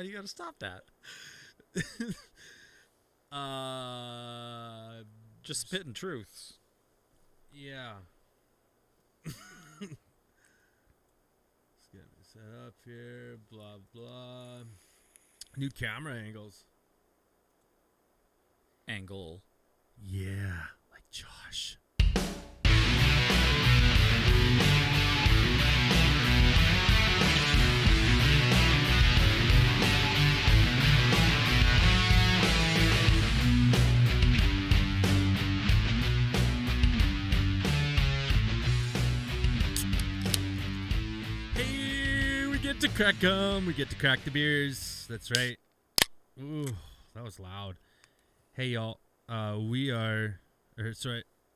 Why do you got to stop that? Just spitting truths. Yeah. Let's get me set up here. Blah, blah. New camera angles. Angle. Yeah, like Josh. Hey, we get to crack 'em. We get to crack the beers. That's right. Ooh, that was loud. Hey, y'all. We are,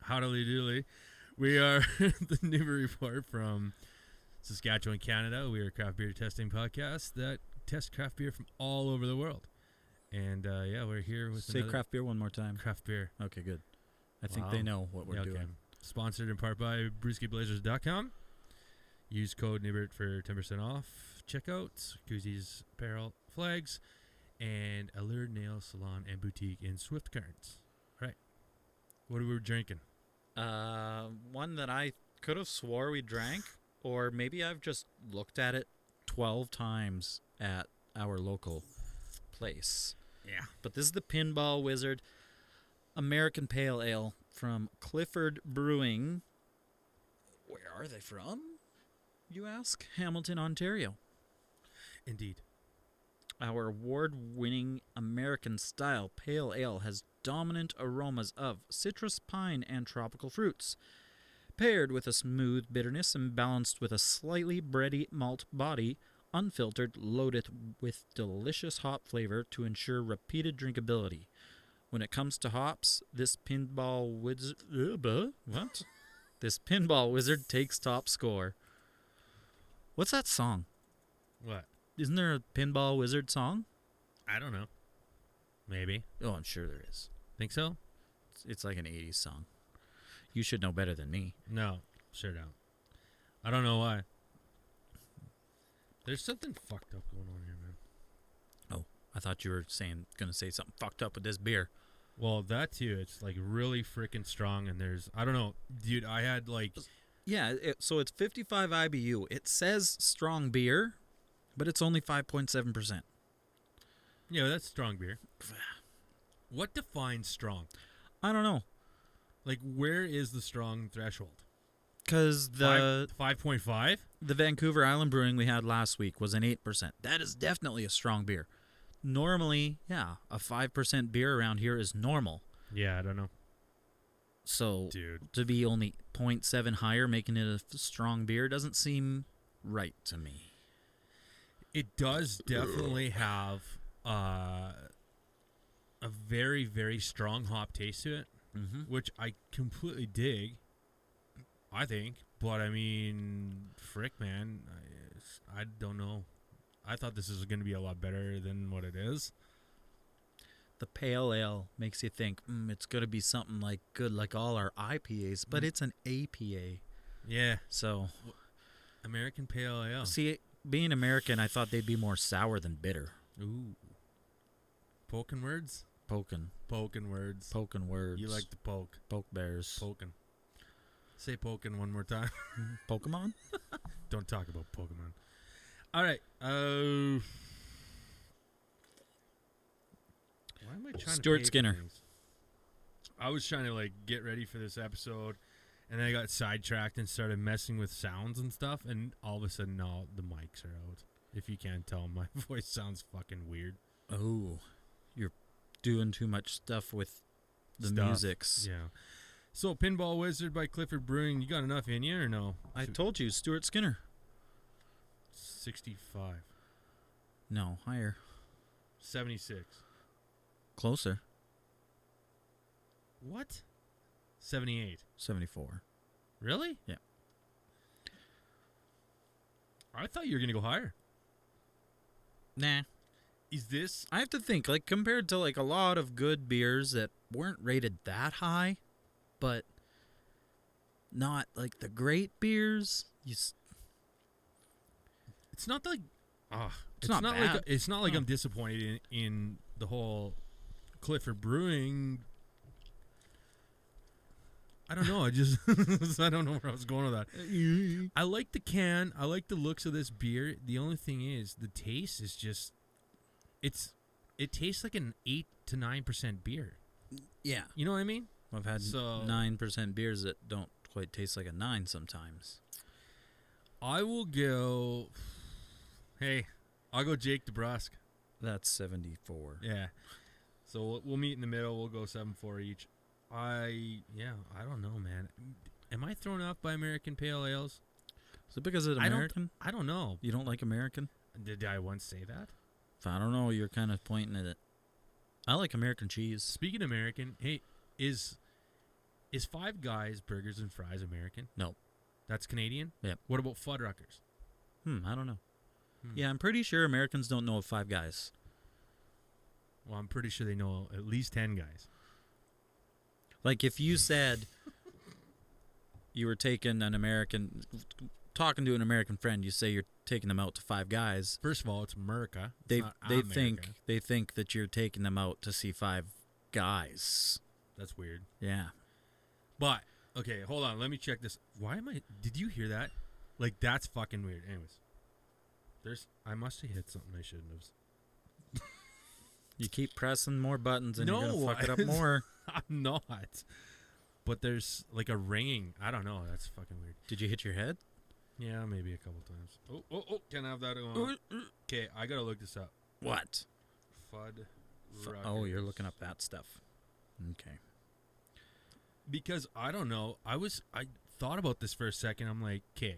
howdily doodly. We are the Neighbor Report from Saskatchewan, Canada. We are a craft beer testing podcast that tests craft beer from all over the world. And yeah, we're here with Say craft beer one more time. Craft beer. Okay, good. I think they know what we're doing. Sponsored in part by BrewskiBlazers.com. Use code NEIGHBOR for 10% off checkout. Koozies, apparel, flags, and Allure Nail Salon and Boutique in Swift Currents. Right. What are we drinking? One that I could have swore we drank, or maybe I've just looked at it 12 times at our local place. Yeah. But this is the Pineball Wizard American Pale Ale from Clifford Brewing. Where are they from, you ask? Hamilton, Ontario. Indeed. Our award-winning American-style pale ale has dominant aromas of citrus, pine, and tropical fruits, paired with a smooth bitterness and balanced with a slightly bready malt body, unfiltered, loaded with delicious hop flavor to ensure repeated drinkability. When it comes to hops, this Pineball Wizard... What? This Pineball Wizard takes top score. What's that song? What? Isn't there a Pineball Wizard song? I don't know. Maybe. Oh, I'm sure there is. Think so? It's like an 80s song. You should know better than me. No. Sure don't. I don't know why. There's something fucked up going on here, man. Oh, I thought you were going to say something fucked up with this beer. Well, that too. It's like really freaking strong, and there's... I don't know. Dude, I had like... Yeah, so it's 55 IBU. It says strong beer, but it's only 5.7%. Yeah, that's strong beer. What defines strong? I don't know. Like, where is the strong threshold? Because the 5.5? The Vancouver Island Brewing we had last week was an 8%. That is definitely a strong beer. Normally, yeah, a 5% beer around here is normal. Yeah, I don't know. So, dude, to be only 0.7 higher, making it a strong beer, doesn't seem right to me. It does definitely have a very, very strong hop taste to it, which I completely dig, I think. But, I mean, frick, man, I don't know. I thought this was going to be a lot better than what it is. The pale ale makes you think, it's going to be something like good like all our IPAs, but it's an APA. Yeah. So, American Pale Ale. See, being American, I thought they'd be more sour than bitter. Ooh. Poking words? Poking words. Poking words. You like to poke. Poke bears. Poking. Say poking one more time. Pokemon? Don't talk about Pokemon. All right. Why am I trying Stuart to Skinner. Things? I was trying to like get ready for this episode, and then I got sidetracked and started messing with sounds and stuff, and all of a sudden, no, the mics are out. If you can't tell, my voice sounds fucking weird. Oh, you're doing too much stuff with the musics. Yeah. So, Pineball Wizard by Clifford Brewing, you got enough in you or no? I told you, Stuart Skinner. 65. No, higher. 76. Closer. What? 78. 74. Really? Yeah. I thought you were going to go higher. Nah. Is this... I have to think, like, compared to, like, a lot of good beers that weren't rated that high, but not, like, the great beers, It's not like... It's not bad. Like I'm disappointed in the whole Clifford Brewing. I don't know. I don't know where I was going with that. I like the can. I like the looks of this beer. The only thing is the taste is just it tastes like an 8 to 9% beer. Yeah. You know what I mean? I've had 9% beers that don't quite taste like a 9 sometimes. I will go. Hey, I'll go Jake DeBrusque. That's 74. Yeah. So we'll meet in the middle. We'll go 7-4 each. I don't know, man. Am I thrown off by American Pale Ales? Is it because it's American? I don't know. You don't like American? Did I once say that? I don't know. You're kind of pointing at it. I like American cheese. Speaking of American, hey, is Five Guys Burgers and Fries American? No. That's Canadian? Yep. What about Fuddruckers? I don't know. Yeah, I'm pretty sure Americans don't know of Five Guys. Well, I'm pretty sure they know at least 10 guys. Like if you said you were taking talking to an American friend, you say you're taking them out to Five Guys. First of all, it's America. They think that you're taking them out to see Five Guys. That's weird. Yeah. But okay, hold on. Let me check this. Did you hear that? Like that's fucking weird. Anyways, I must have hit something I shouldn't have. You keep pressing more buttons and you're going to fuck it up more. I'm not. But there's like a ringing. I don't know. That's fucking weird. Did you hit your head? Yeah, maybe a couple times. Oh. Can't have that on. Okay, I got to look this up. What? Fuddruckers. Oh, you're looking up that stuff. Okay. Because I don't know. I thought about this for a second. I'm like, okay.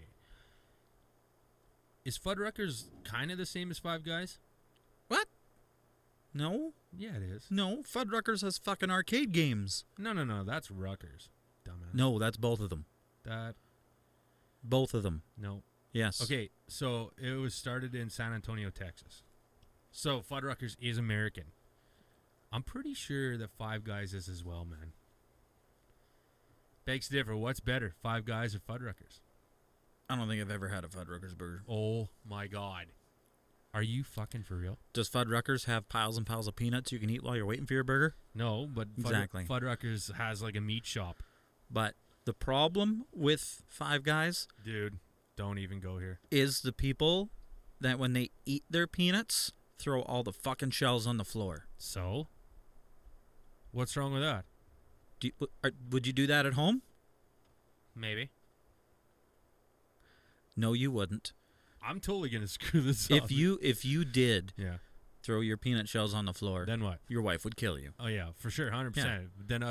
Is Fuddruckers kind of the same as Five Guys? What? No. Yeah, it is. No, Fuddruckers has fucking arcade games. No. That's Ruckers, dumbass. No, that's both of them. Both of them. No. Yes. Okay, so it was started in San Antonio, Texas. So Fuddruckers is American. I'm pretty sure that Five Guys is as well, man. Begs to differ. What's better, Five Guys or Fuddruckers? I don't think I've ever had a Fuddruckers burger. Oh, my God. Are you fucking for real? Does Fuddruckers have piles and piles of peanuts you can eat while you're waiting for your burger? No, but exactly. Fuddruckers has like a meat shop. But the problem with Five Guys... Dude, don't even go here. ...is the people that when they eat their peanuts, throw all the fucking shells on the floor. So? What's wrong with that? Would you do that at home? Maybe. No, you wouldn't. I'm totally gonna screw this up. If you did throw your peanut shells on the floor, then what? Your wife would kill you. Oh yeah, for sure, 100%. Yeah. Then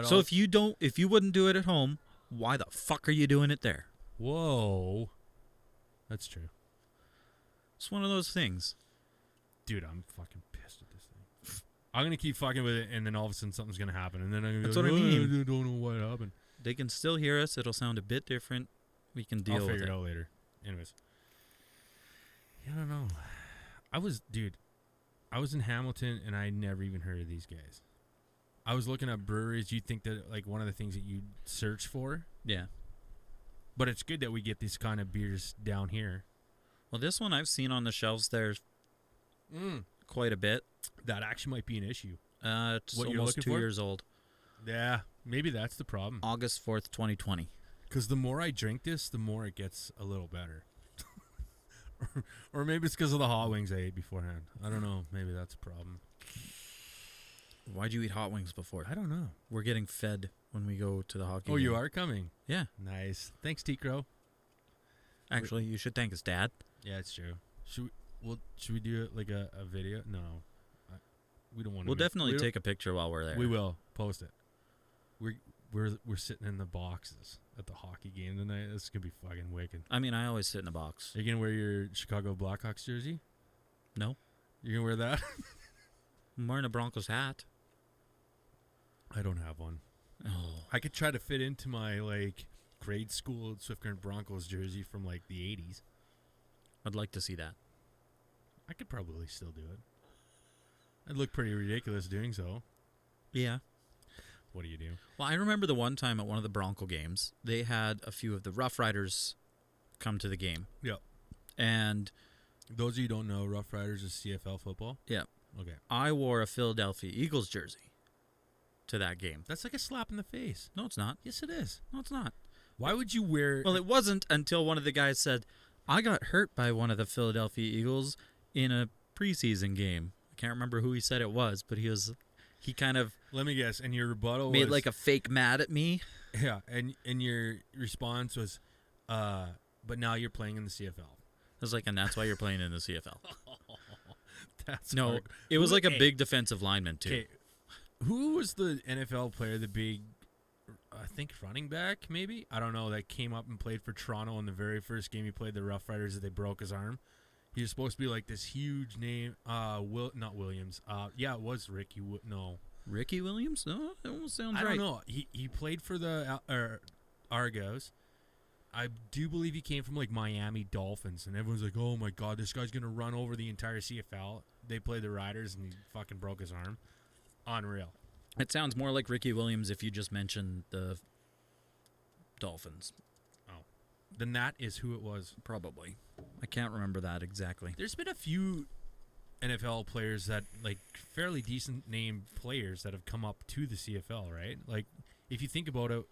if you wouldn't do it at home, why the fuck are you doing it there? Whoa, that's true. It's one of those things. Dude, I'm fucking pissed at this thing. I'm gonna keep fucking with it, and then all of a sudden something's gonna happen, and then I'm gonna That's be like, what I mean. I don't know what happened. They can still hear us. It'll sound a bit different. We can deal with it. I'll figure it out later. Anyways. I don't know. I was in Hamilton, and I never even heard of these guys. I was looking at breweries. You'd think that like one of the things that you'd search for. Yeah. But it's good that we get these kind of beers down here. Well, this one I've seen on the shelves there quite a bit. That actually might be an issue. It's almost 2 years old. Yeah, maybe that's the problem. August 4th, 2020. Because the more I drink this, the more it gets a little better. Or maybe it's because of the hot wings I ate beforehand. I don't know. Maybe that's a problem. Why'd you eat hot wings before? I don't know. We're getting fed when we go to the hockey game. Oh, you are coming? Yeah. Nice. Thanks, T-Crow. Actually, you should thank his dad. Yeah, it's true. Should we do it like a video? No. We don't want to. We'll definitely take a picture while we're there. We will. Post it. We're sitting in the boxes at the hockey game tonight. This is going to be fucking wicked. I mean, I always sit in a box. Are you going to wear your Chicago Blackhawks jersey? No. You're going to wear that? I'm wearing a Broncos hat. I don't have one. Oh. I could try to fit into my, like, grade school Swift Current Broncos jersey from, like, the 80s. I'd like to see that. I could probably still do it. I'd look pretty ridiculous doing so. Yeah. What do you do? Well, I remember the one time at one of the Bronco games, they had a few of the Rough Riders come to the game. Yep. And Those of you who don't know, Rough Riders is CFL football. Yeah. Okay. I wore a Philadelphia Eagles jersey to that game. That's like a slap in the face. No, it's not. Yes, it is. No, it's not. Why would you wear... Well, it wasn't until one of the guys said, I got hurt by one of the Philadelphia Eagles in a preseason game. I can't remember who he said it was, but he kind of... Let me guess. And your rebuttal made was... like a fake mad at me. Yeah, and your response was, but now you're playing in the CFL. I was like, and that's why you're playing in the CFL. That's No, hard. it was like a big defensive lineman, too. Okay, who was the NFL player, the big, I think running back, maybe? I don't know, that came up and played for Toronto in the very first game he played the Rough Riders that they broke his arm? He was supposed to be like this huge name. Not Williams. Yeah, it was Ricky. No. Ricky Williams? No, that almost sounds I right. don't know. He played for the Argos. I do believe he came from like Miami Dolphins, and everyone's like, "Oh my God, this guy's gonna run over the entire CFL." They played the Riders, and he fucking broke his arm. Unreal. It sounds more like Ricky Williams if you just mentioned the Dolphins. Oh, then that is who it was. Probably. I can't remember that exactly. There's been a few NFL players that like fairly decent name players that have come up to the CFL, right? Like if you think about it,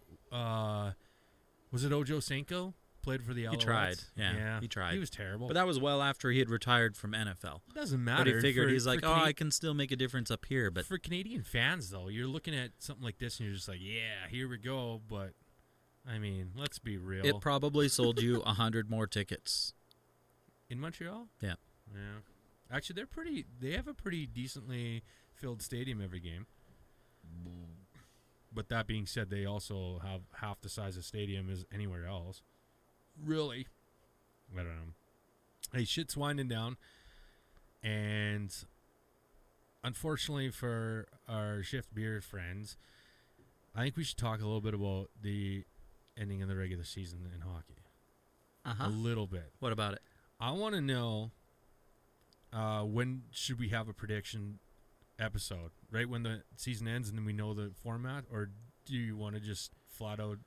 was it Ojo Senko played for the Alouettes? He tried. Yeah, he tried. He was terrible. But that was well after he had retired from NFL. Doesn't matter. But he figured he's like, I can still make a difference up here. But for Canadian fans, though, you're looking at something like this and you're just like, yeah, here we go. But I mean, let's be real. It probably sold you 100 more tickets in Montreal. Yeah. Actually, they have a pretty decently filled stadium every game. But that being said, they also have half the size of stadium as anywhere else. Really? I don't know. Hey, shit's winding down. And unfortunately for our Shift Beer friends, I think we should talk a little bit about the ending of the regular season in hockey. A little bit. What about it? I want to know when should we have a prediction episode? Right when the season ends and then we know the format? Or do you want to just flat out...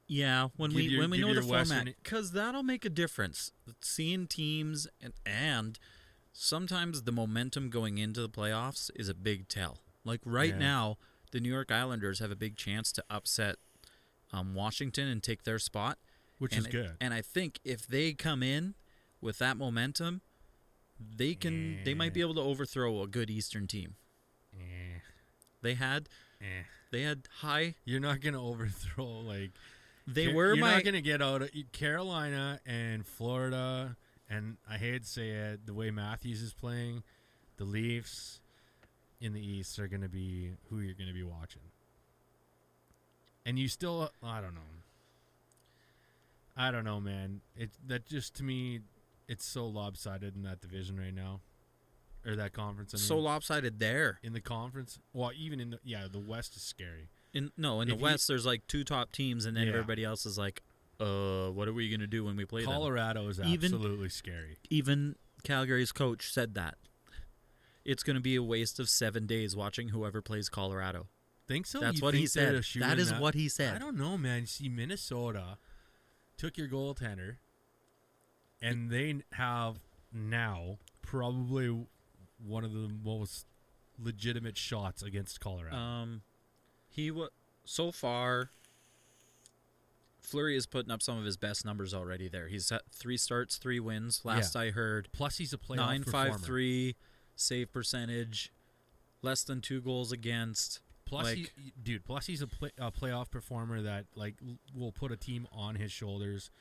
Yeah, when we know the format, Western... because that'll make a difference. Seeing teams and sometimes the momentum going into the playoffs is a big tell. Like right now, the New York Islanders have a big chance to upset Washington and take their spot, which is good. And I think if they come in with that momentum, they might be able to overthrow a good Eastern team. They had high. You're not gonna overthrow like. You're not going to get out of Carolina and Florida, and I hate to say it, the way Matthews is playing, the Leafs in the East are going to be who you're going to be watching. And you still, I don't know, man. That just, to me, it's so lopsided in that division right now. Or that conference. So lopsided there. In the conference. Well, even in the West is scary. In the West, there's like two top teams, and then everybody else is like, what are we going to do when we play Colorado is absolutely scary. Even Calgary's coach said that. It's going to be a waste of 7 days watching whoever plays Colorado. Think so? That's what he said. That is what he said. I don't know, man. You see, Minnesota took your goaltender, and they have now probably one of the most legitimate shots against Colorado. So far, Fleury is putting up some of his best numbers already there. He's at 3 starts, 3 wins. Last I heard. Plus, he's a playoff performer. 9.53 save percentage, less than 2 goals against. Plus, he's a playoff performer that like will put a team on his shoulders,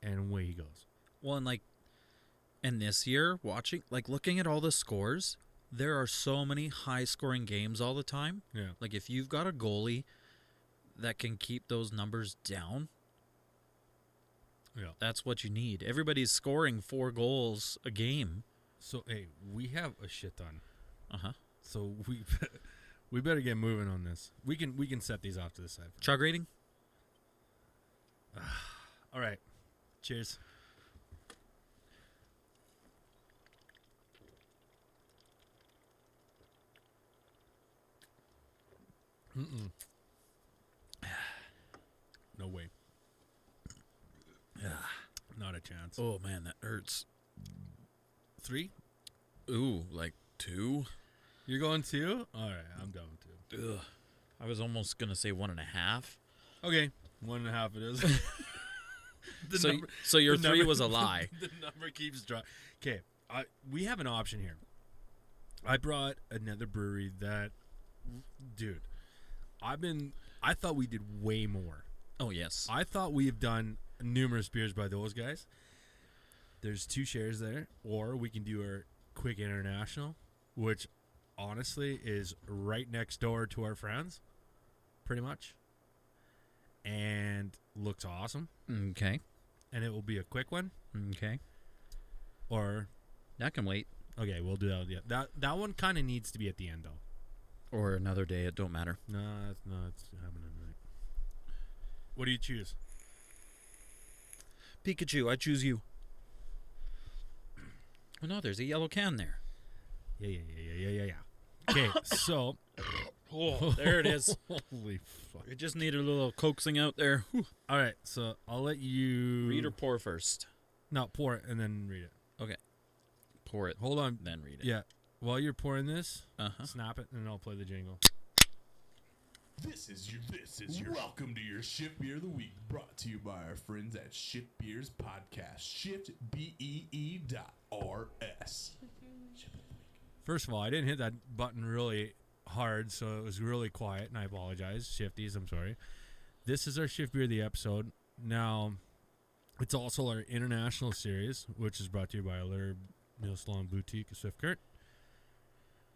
and away he goes. Well, and this year, looking at all the scores, there are so many high-scoring games all the time. Yeah. Like, if you've got a goalie that can keep those numbers down, that's what you need. Everybody's scoring 4 goals a game. So, hey, we have a shit ton. So, we better get moving on this. We can set these off to the side. Chug rating? All right. Cheers. No way. Not a chance. Oh, man, that hurts. 3? Ooh, like 2? You're going 2? All right, I'm down with 2. Ugh. I was almost going to say 1.5. Okay, 1.5 it is. So your the 3 number- was a lie. The number keeps dropping. Okay, we have an option here. I brought another brewery that, dude, I thought we did way more. Oh, yes. I thought we have done numerous beers by those guys. There's 2 shares there, or we can do our quick international, which honestly is right next door to our friends, pretty much, and looks awesome. Okay. And it will be a quick one. Okay. Or That can wait. okay, we'll do that. Yeah, that one kind of needs to be at the end though. Or another day. It don't matter. No, it's happening tonight. What do you choose? Pikachu, I choose you. Oh, no, there's a yellow can there. Yeah. Okay, so Oh, there it is. holy fuck. It just needed a little coaxing out there. Whew. All right, so I'll let you Read or pour first? No, pour it and then read it. Okay. Pour it, Hold on. then read it. Yeah. While you're pouring this, Uh-huh. snap it and then I'll play the jingle. This is your welcome to your Shift Beer of the Week, brought to you by our friends at Shift Beers Podcast. ShiftBee.rs. First of all, I didn't hit that button really hard, so it was really quiet, and I apologize. Shifties, I'm sorry. This is our Shift Beer of the episode. Now, it's also our international series, which is brought to you by our Meal Salon Boutique, Swiftcurt.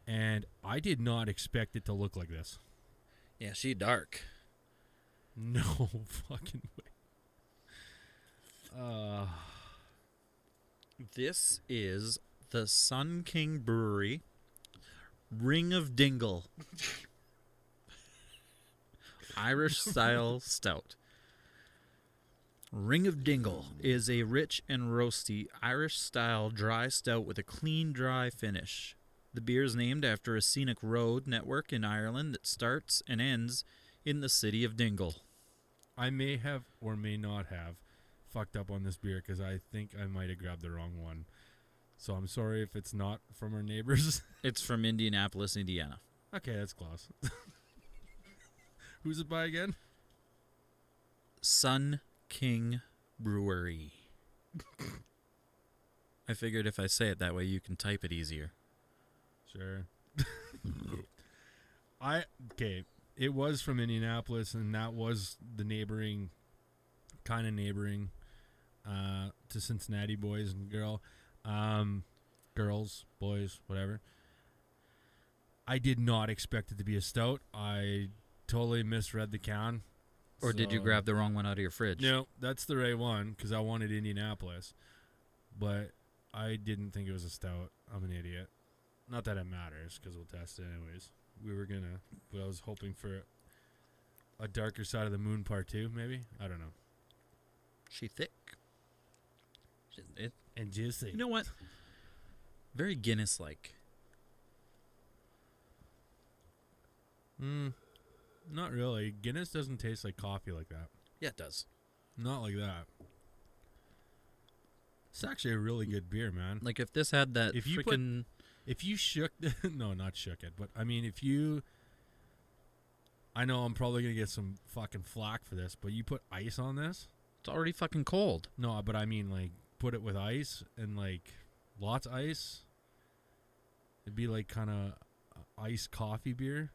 And I did not expect it to look like this. Yeah, she dark. No fucking way. This is the Sun King Brewery Ring of Dingle Irish style stout. Ring of Dingle is a rich and roasty Irish style dry stout with a clean dry finish. The beer is named after a scenic road network in Ireland that starts and ends in the city of Dingle. I may have or may not have fucked up on this beer because I think I might have grabbed the wrong one. So I'm sorry if it's not from our neighbors. It's from Indianapolis, Indiana. Okay, that's close. Who's it by again? Sun King Brewery. I figured if I say it that way, you can type it easier. Sure. Okay. It was from Indianapolis, and that was the neighboring to Cincinnati boys and girls, boys, whatever. I did not expect it to be a stout. I totally misread the can. Or did you So- grab the wrong one out of your fridge? No, that's the right one because I wanted Indianapolis, but I didn't think it was a stout. I'm an idiot. Not that it matters because we'll test it anyways. But I was hoping for a darker side of the moon part 2, maybe. I don't know. She thick. And juicy. You know what? Very Guinness-like. Not really. Guinness doesn't taste like coffee like that. Yeah, it does. Not like that. It's actually a really good beer, man. Like if this had that If you freaking... If you shook no, not shook it, but I mean if you I know I'm probably going to get some fucking flack for this, but you put ice on this? It's already fucking cold. No, but I mean like put it with ice and like lots of ice. It'd be like kind of iced coffee beer.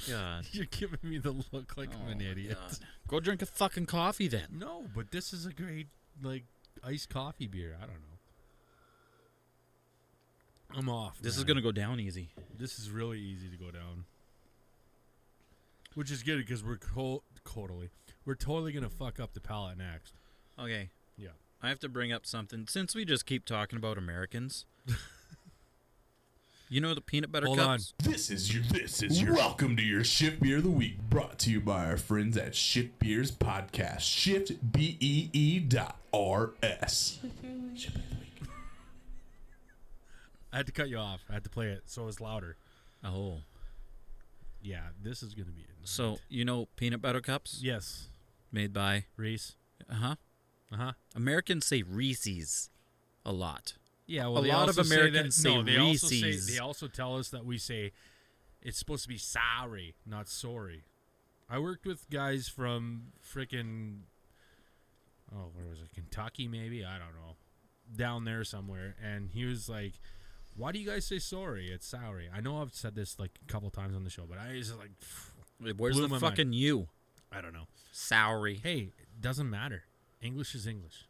God. You're giving me the look like I'm an idiot. God. Go drink a fucking coffee then. No, but this is a great like iced coffee beer. I don't know. I'm off. This is man. going to go down easy. This is really easy to go down. Which is good because we're totally going to fuck up the palate next. Okay. Yeah. I have to bring up something. Since we just keep talking about Americans. You know the peanut butter Hold cups? This is your welcome to your Shift Beer of the Week, brought to you by our friends at Shift Beers Podcast. ShiftBee.rs. I had to cut you off. I had to play it so it was louder. Oh. Yeah, this is going to be it. So, you know peanut butter cups? Yes, Made by... Reese. Uh-huh. Americans say Reese's a lot. Yeah, well, A they lot of also Americans say say that, no, they also say Reese's. they also tell us that we say it's supposed to be sorry, not sorry. I worked with guys from frickin' where was it? Kentucky, maybe? I don't know. Down there somewhere, and he was like, "Why do you guys say sorry? It's sorry." I know I've said this like a couple times on the show, but I was like, Where's blew the my fucking you? I don't know. Sorry. Hey, it doesn't matter. English is English.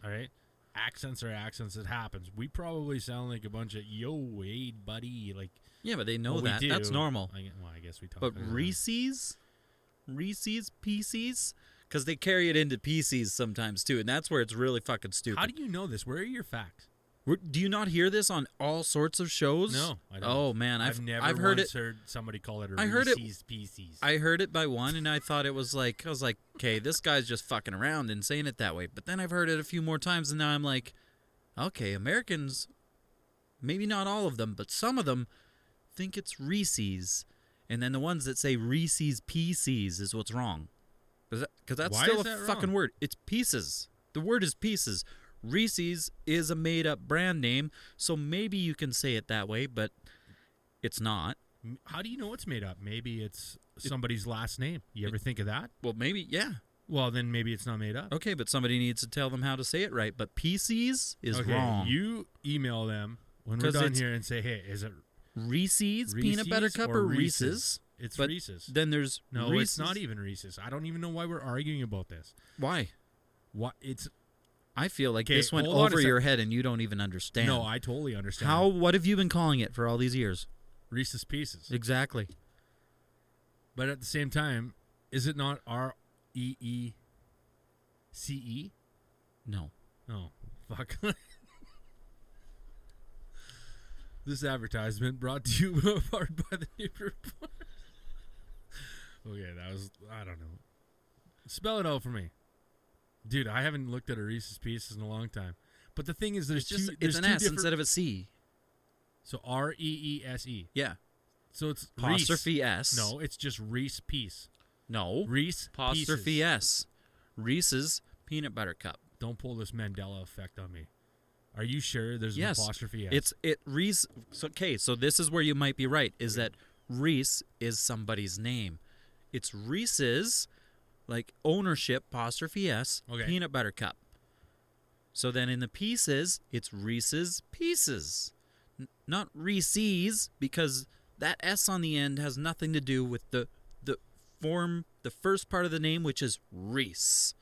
All right? Accents are accents. It happens. We probably sound like a bunch of, yo, hey, buddy. Like, Yeah, but they know well, we that. do. That's normal. I guess we talk But like that. Reese's Pieces? Because they carry it into PCs sometimes, too, and that's where it's really fucking stupid. How do you know this? Where are your facts? Do you not hear this on all sorts of shows? No, I don't. Oh, man. I've never heard once it. heard somebody call it a I heard it- Reese's Pieces. I heard it by one, and I thought it was like, okay, this guy's just fucking around and saying it that way. But then I've heard it a few more times, and now I'm like, okay, Americans, maybe not all of them, but some of them think it's Reese's. And then the ones that say Reese's Pieces is what's wrong. Because that's Why still is a that fucking wrong? word. It's pieces. The word is pieces. Reese's is a made-up brand name, so maybe you can say it that way, but it's not. How do you know it's made up? Maybe it's somebody's last name. You ever think of that? Well, maybe, yeah. Well, then maybe it's not made up. Okay, but somebody needs to tell them how to say it right. But PCs is Okay, wrong. you email them when we're 'Cause done it's- here and say, hey, is it Reese's peanut butter Reese's cup or or Reese's? Reese's? It's But Reese's. Then there's No, Reese's. it's not even Reese's. I don't even know why we're arguing about this. Why? What it's I feel like Okay, this went hold on a over sec. your head and you don't even understand. no, I totally understand. How? What have you been calling it for all these years? Reese's Pieces. Exactly. But at the same time, is it not REECE? No. Oh, fuck. This advertisement brought to you apart by the Neighbor Report. Okay, that was, I don't know. Spell it out for me. Dude, I haven't looked at a Reese's Pieces in a long time. But the thing is, there's It's just two, it's there's an two S different, instead of a C. so REESE. Yeah. So it's Apostrophe Reese. S. No, it's just Reese Piece. No. Reese Apostrophe Pieces. S. Reese's peanut butter cup. Don't pull this Mandela effect on me. Are you sure there's Yes. an apostrophe S? Reese. So, okay, so this is where you might be right. Is that Reese is somebody's name? It's Reese's, like ownership apostrophe S. Okay. Peanut butter cup. So then in the pieces, it's Reese's Pieces, not Reese's, because that S on the end has nothing to do with the first part of the name, which is Reese.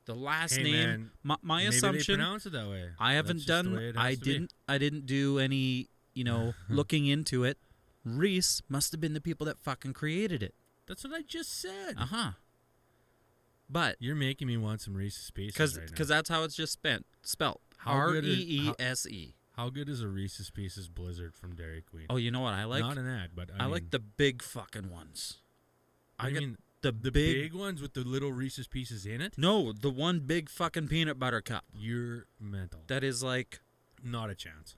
The last Hey, name, man, my Maybe they assumption. pronounce it that way. I haven't That's just the way done. it has to be. I didn't do any. Looking into it. Reese must have been the people that fucking created it. That's what I just said. But You're making me want some Reese's Pieces right now. because that's how it's just spelt. How good is- Reese. How good is a Reese's Pieces Blizzard from Dairy Queen? Oh, you know what I like? Not an ad, but I like the big fucking ones. I get mean, the the big. big ones with the little Reese's Pieces in it. No, the one big fucking peanut butter cup. You're mental. That is like, Not a chance.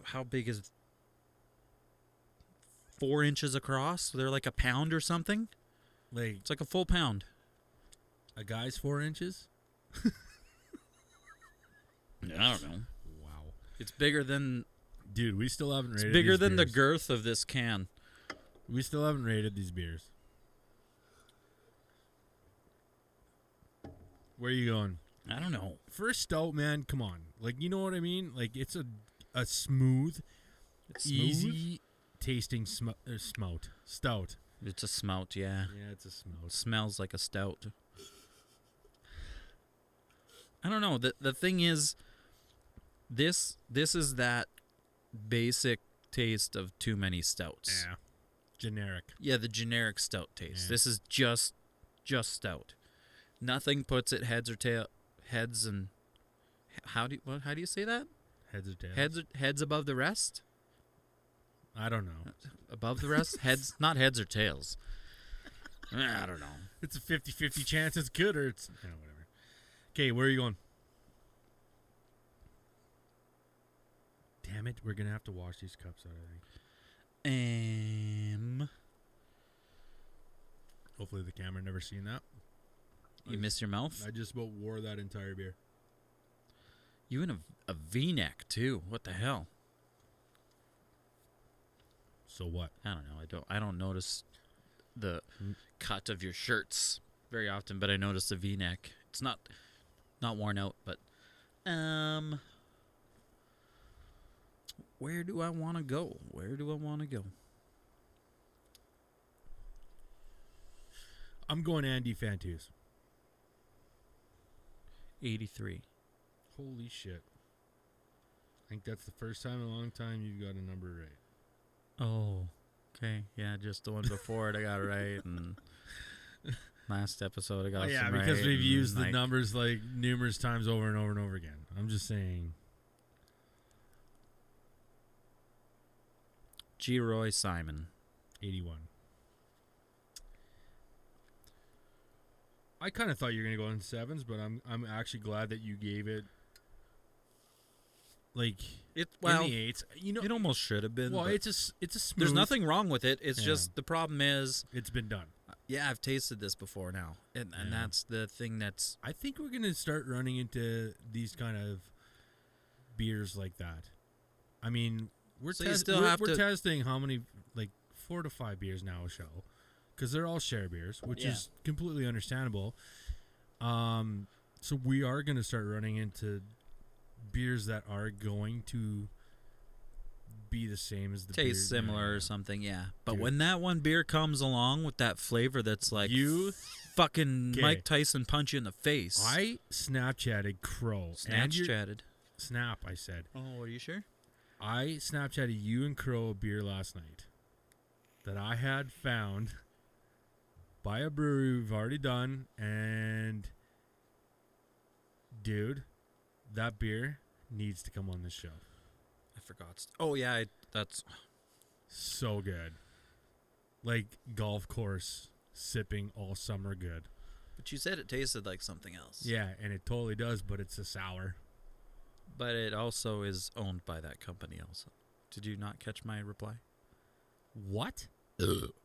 how big is? 4 inches across. They're like a pound or something. Like It's like a full pound. a guy's 4 inches. I don't know. Wow, It's bigger than. dude, we still haven't It's rated. bigger these than the beers. girth of this can. We still haven't rated these beers. Where are you going? I don't know. For a stout, man, come on. Like, you know what I mean? Like, it's a smooth, It's easy tasting stout. It's a smelt, yeah. Yeah, it's a It smout. smells like a stout. I don't know. The thing is, this is that basic taste of too many stouts. Yeah. Generic. Yeah, the generic stout taste. Yeah. This is just stout. Nothing puts it heads and how do you say that? Heads or tails? Heads above the rest? I don't know. Above the rest? Heads, not heads or tails. I don't know. It's a 50-50 chance it's good or it's... whatever. Okay, where are you going? Damn it, we're going to have to wash these cups out, I think. Um, Hopefully the camera never seen that. You miss your mouth? I just about wore that entire beer. You in a V-neck too. What the hell? So what? I don't know. I don't notice the cut of your shirts very often, but I notice the V-neck. It's not worn out, but where do I want to go? I'm going Andy Fantus. 83. Holy shit. I think that's the first time in a long time you've got a number right. Oh, okay. Yeah, just the one before it I got right, and last episode I got some right. Because we've used the like, numbers like numerous times over and over and over again. I'm just saying. G. Roy Simon. 81. I kind of thought you were gonna go in sevens, but I'm actually glad that you gave it like It in the eights. You know, it almost should have been. well, but it's a smooth. there's nothing wrong with it. It's Yeah. just the problem is, It's been done. yeah, I've tasted this before now, and Yeah. that's the thing that's I think we're gonna start running into these kind of beers like that. I mean, we're So you still have we're to- testing how many, like 4 to 5 beers now a show, because they're all share beers, which Yeah. is completely understandable. So we are gonna start running into beers that are going to be the same as the tastes beer. similar Yeah. or something, yeah. But Dude. when that one beer comes along with that flavor that's like You- fucking 'Kay. Mike Tyson punch you in the face. I Snapchatted Crow. and your- Snapchatted. Snap, I said. Oh, are you sure? I Snapchatted you and Crow a beer last night that I had found by a brewery we've already done, and dude, that beer needs to come on this show. I forgot. Oh yeah, that's So good. Like golf course sipping all summer good. But you said it tasted like something else. Yeah, and it totally does, but it's a sour. But it also is owned by that company also. Did you not catch my reply? What?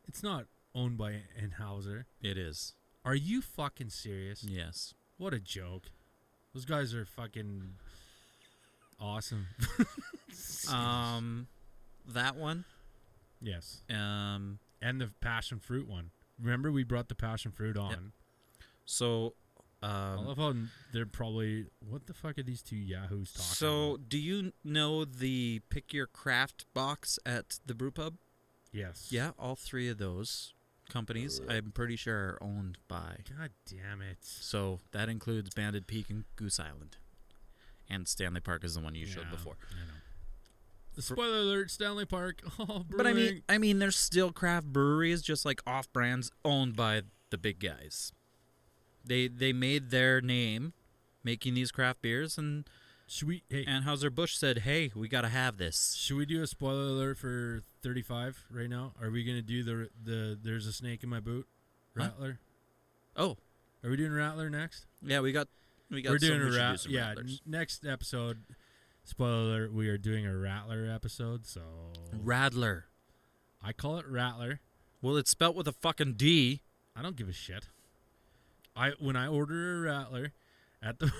It's not owned by Anheuser. It is. Are you fucking serious? Yes. What a joke. Those guys are fucking awesome. That one. Yes. Um. And the passion fruit one. Remember we brought the passion fruit on. So. I love how they're probably, what the fuck are these two yahoos talking So, about? do you know the Pick Your Craft box at the brew pub? Yes. Yeah, all three of those companies, I'm pretty sure, are owned by. God damn it. So, that includes Banded Peak and Goose Island. And Stanley Park is the one you showed before. I know. The spoiler alert, Stanley Park. Oh, But I mean, there's still craft breweries, just like off brands, owned by the big guys. They made their name making these craft beers, and should we, hey, Anheuser-Busch said, "Hey, we got to have this." should we do a spoiler alert for 35 right now? Are we going to do the There's a Snake in My Boot Rattler? Oh, Are we doing Rattler next? yeah, we got. We're some, doing we should a do some yeah. Rattlers. Next episode, spoiler alert, we are doing a Rattler episode. So Radler. I call it Rattler. Well, it's spelt with a fucking D. I don't give a shit. When I order a Rattler at the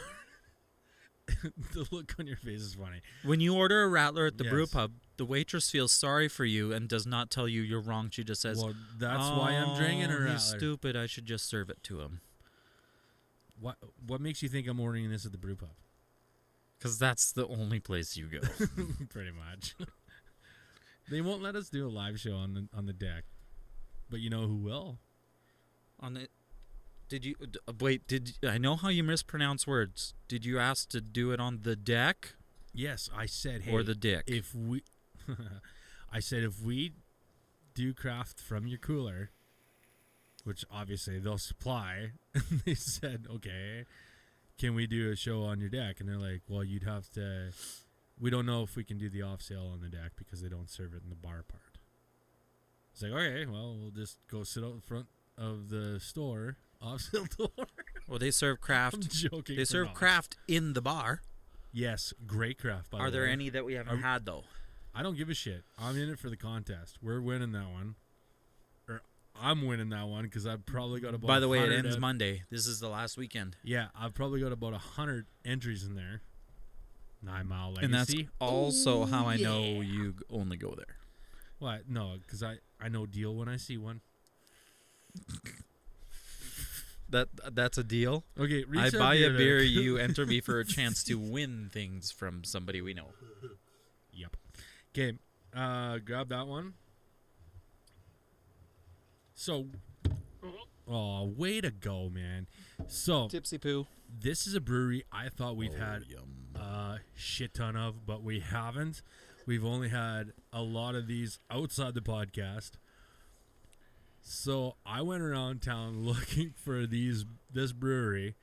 the look on your face is funny. When you order a Rattler at the brew Yes. pub, the waitress feels sorry for you and does not tell you you're wrong. She just says, Well, that's why I'm drinking a "Oh, Rattler. he's stupid. I should just serve it to him." What makes you think I'm ordering this at the brew pub? Because that's the only place you go. Pretty much. They won't let us do a live show on the deck, but you know who will? On the, did you wait? Did I know how you mispronounce words? Did you ask to do it on the deck Yes, I said, hey, or the dick? if we, I said if we do craft from your cooler, which obviously they'll supply, and they said, okay, can we do a show on your deck? And they're like, well, you'd have to. We don't know if we can do the off sale on the deck because they don't serve it in the bar part. It's like, okay, well, we'll just go sit out in front of the store, off sale door. Well, they serve I'm craft. joking. They for serve knowledge. craft in the bar. Yes, great craft. By Are the there way. any that we haven't Are- had though? I don't give a shit. I'm in it for the contest. We're winning that one. Or I'm winning that one because I've probably got about. By the way, it 100 ends Monday. This is the last weekend. Yeah, I've probably got about 100 entries in there. 9 Mile Legacy. And that's also how I know yeah. you only go there. What? No, because I know deal when I see one. That's a deal. Okay, I reach buy a there. beer, you enter me for a chance to win things from somebody we know. Yep. Okay, grab that one. So, oh, way to go, man. So, Tipsy Poo. this is a brewery I thought we've had yum. a shit ton of, but we haven't. We've only had a lot of these outside the podcast. So I went around town looking for this brewery.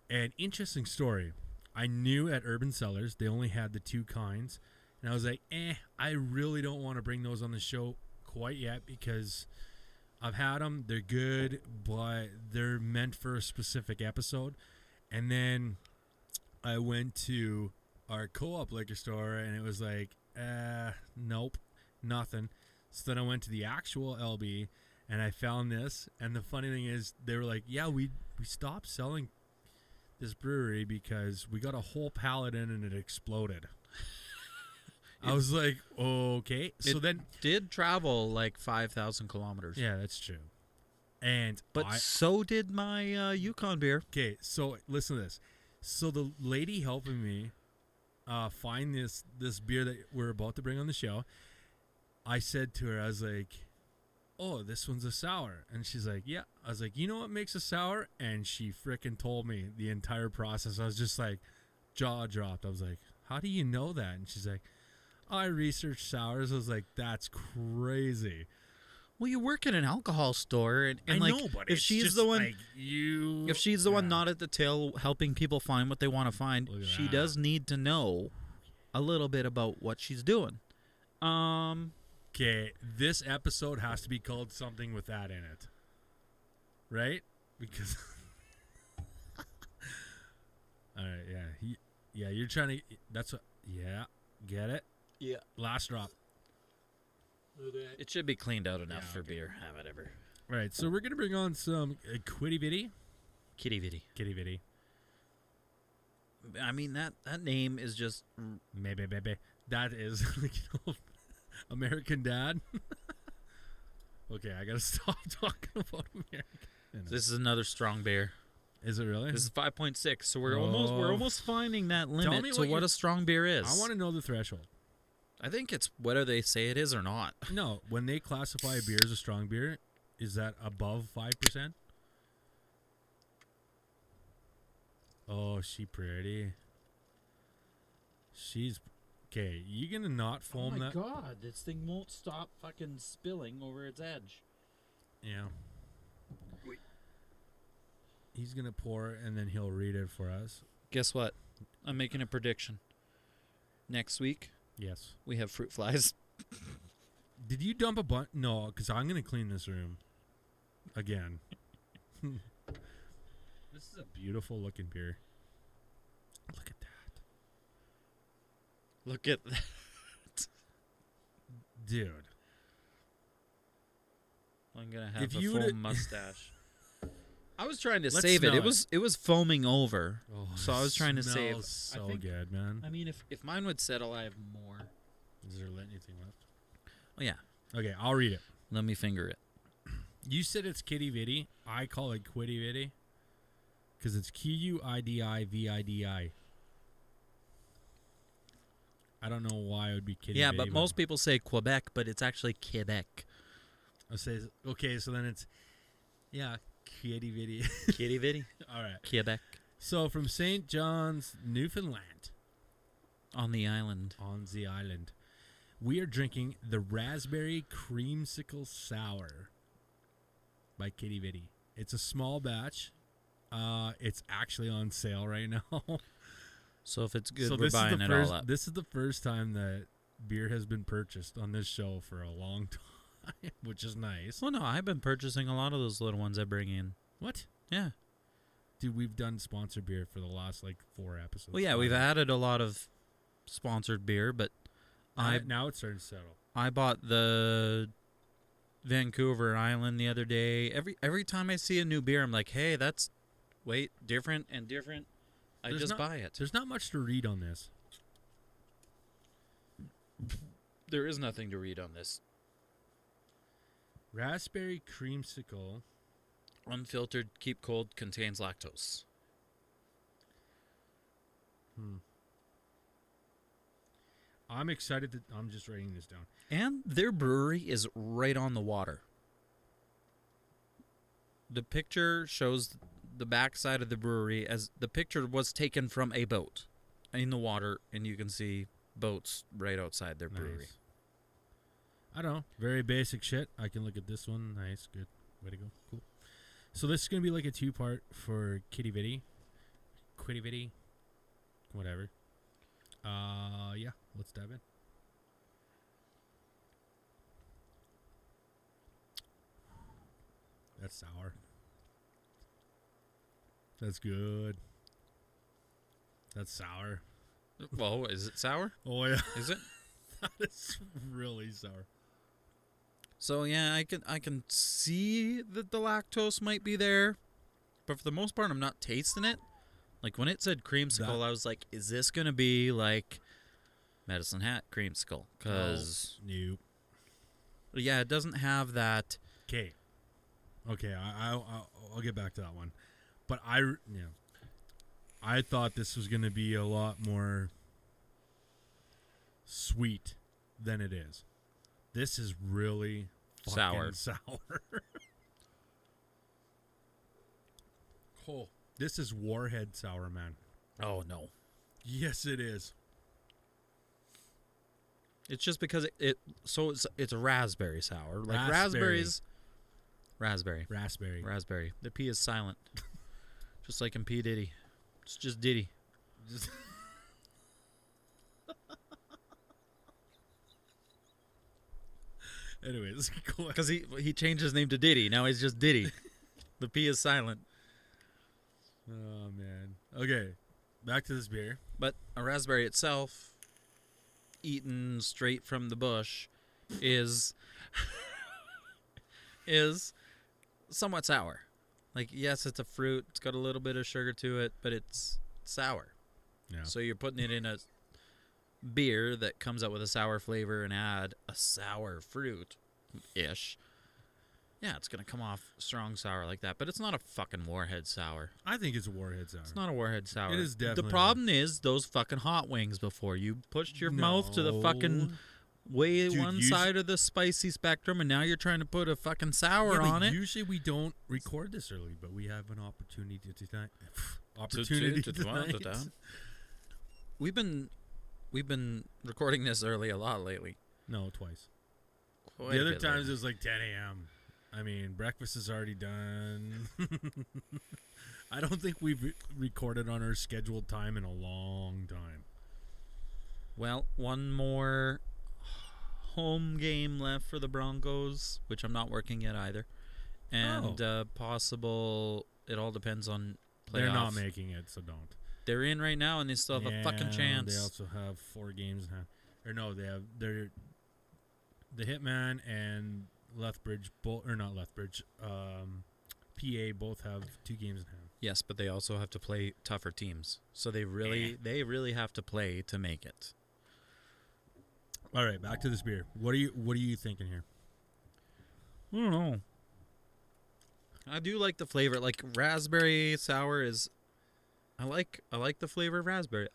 And interesting story. I knew at Urban Cellars they only had the 2 kinds. And I was like, I really don't want to bring those on the show quite yet because I've had them. They're good, but they're meant for a specific episode. And then I went to our co-op liquor store and it was like, nope, nothing. So then I went to the actual LB and I found this. And the funny thing is they were like, yeah, we stopped selling this brewery because we got a whole pallet in and it exploded. I was like, okay. So then did travel like 5,000 kilometers. yeah, that's true. But so did my Yukon beer. okay, so listen to this. So the lady helping me find this beer that we're about to bring on the show, I said to her, I was like, oh, this one's a sour. And she's like, yeah. I was like, you know what makes a sour? And she frickin' told me the entire process. I was just like, jaw dropped. I was like, how do you know that? And she's like, oh, I researched sours. I was like, that's crazy. Well, you work at an alcohol store, and I like, know, but if it's she's just the one, like you, if she's the one not at the tail helping people find what they want to find, Look at she that. does need to know a little bit about what she's doing. Okay, this episode has to be called something with that in it. Right? Because all right, yeah. You're trying to that's what yeah, get it? Yeah. Last drop. It should be cleaned out enough Yeah, for okay. beer. Whatever. Right, so we're going to bring on some Quidi Vidi. Quidi Vidi. Quidi Vidi. I mean, that name is just... Maybe. That is like, American Dad. Okay, I got to stop talking about American. This is another strong beer. Is it really? This is 5.6, so we're almost finding that limit me to what a strong beer is. I want to know the threshold. I think it's whether they say it is or not. No, when they classify a beer as a strong beer, is that above 5%? Oh, she pretty. She's okay. You gonna not foam that? God, this thing won't stop fucking spilling over its edge. Yeah. He's gonna pour it and then he'll read it for us. Guess what? I'm making a prediction. Next week, Yes. we have fruit flies. Did you dump a bunch? No, because I'm gonna clean this room again. This is a beautiful looking beer. Look at that, Look at that. dude. I'm gonna have If a you full would've- mustache. I was trying to Let's save it. smell It was foaming over. Oh, So I was trying to save. smells so I think, good, man. I mean, if mine would settle, I have more. Is there anything left? Oh yeah. Okay, I'll read it. Let me finger it. You said it's Quidi Vidi. I call it Quidi Vidi because it's Quidividi. I don't know why it would be Quidi Yeah, Vidi. but most people say Quebec, but it's actually Quebec. I say okay, so then it's Quidi Vidi. Quidi Vidi. All right. Quebec. So from St. John's, Newfoundland, On the island. on the island, we are drinking the Raspberry Creamsicle Sour by Quidi Vidi. It's a small batch. It's actually on sale right now. So if it's good, So we're this is buying the it first, all up. This is the first time that beer has been purchased on this show for a long time, which is nice. Well, no, I've been purchasing a lot of those little ones I bring in. What? Yeah. Dude, we've done sponsored beer for the last, 4 episodes. Well, yeah, we've added a lot of sponsored beer, but Now it's starting to settle. I bought the Vancouver Island the other day. Every time I see a new beer, I'm like, hey, that's different and different. Buy it. There's not much to read on this. There is nothing to read on this. Raspberry creamsicle. Unfiltered, keep cold, contains lactose. I'm excited that I'm just writing this down. And their brewery is right on the water. The picture shows the backside of the brewery as the picture was taken from a boat in the water, and you can see boats right outside their brewery. Nice. I don't know. Very basic shit. I can look at this one. Nice. Good. Way to go. Cool. So this is going to be like a 2-part for Quidi Vidi. Whatever. Yeah. Let's dive in. That's sour. That's good. That's sour. Well, is it sour? Oh, yeah. Is it? That is really sour. So yeah, I can see that the lactose might be there, but for the most part, I'm not tasting it. Like when it said creamsicle, I was like, is this gonna be like Medicine Hat creamsicle? Because nope. Yeah, it doesn't have that. Okay, I'll get back to that one, but I thought this was gonna be a lot more sweet than it is. This is really sour. Oh, this is Warhead sour, man. Oh no. Yes, it is. It's just because it's a raspberry sour. Like raspberry. The P is silent. Just like in P Diddy. It's just Diddy. Anyways, go ahead. Because he changed his name to Diddy. Now he's just Diddy. The P is silent. Oh, man. Okay, back to this beer. But a raspberry itself, eaten straight from the bush, is somewhat sour. Like, yes, it's a fruit. It's got a little bit of sugar to it, but it's sour. Yeah. So you're putting it in a beer that comes out with a sour flavor and add a sour fruit-ish. Yeah, it's going to come off strong sour like that, but it's not a fucking Warhead sour. I think it's a Warhead sour. It's not a Warhead sour. It is definitely. The problem is those fucking hot wings before. You pushed your mouth to the fucking side of the spicy spectrum, and now you're trying to put a fucking sour on it. Usually we don't record this early, but we have an opportunity tonight. Tonight. We've been recording this early a lot lately. No, twice. Quite the other bit times lately. it was like 10 a.m. I mean, breakfast is already done. I don't think we've recorded on our scheduled time in a long time. Well, one more home game left for the Broncos, which I'm not working yet either. And possible, it all depends on playoff. They're not making it, so don't. They're in right now, and they still have a fucking chance. They also have 4 games in hand. Or no, they're the Hitman and Lethbridge, not Lethbridge, PA both have 2 games in hand. Yes, but they also have to play tougher teams. So they really have to play to make it. All right, back to this beer. What are you thinking here? I don't know. I do like the flavor. Like raspberry sour is I like the flavor of raspberry.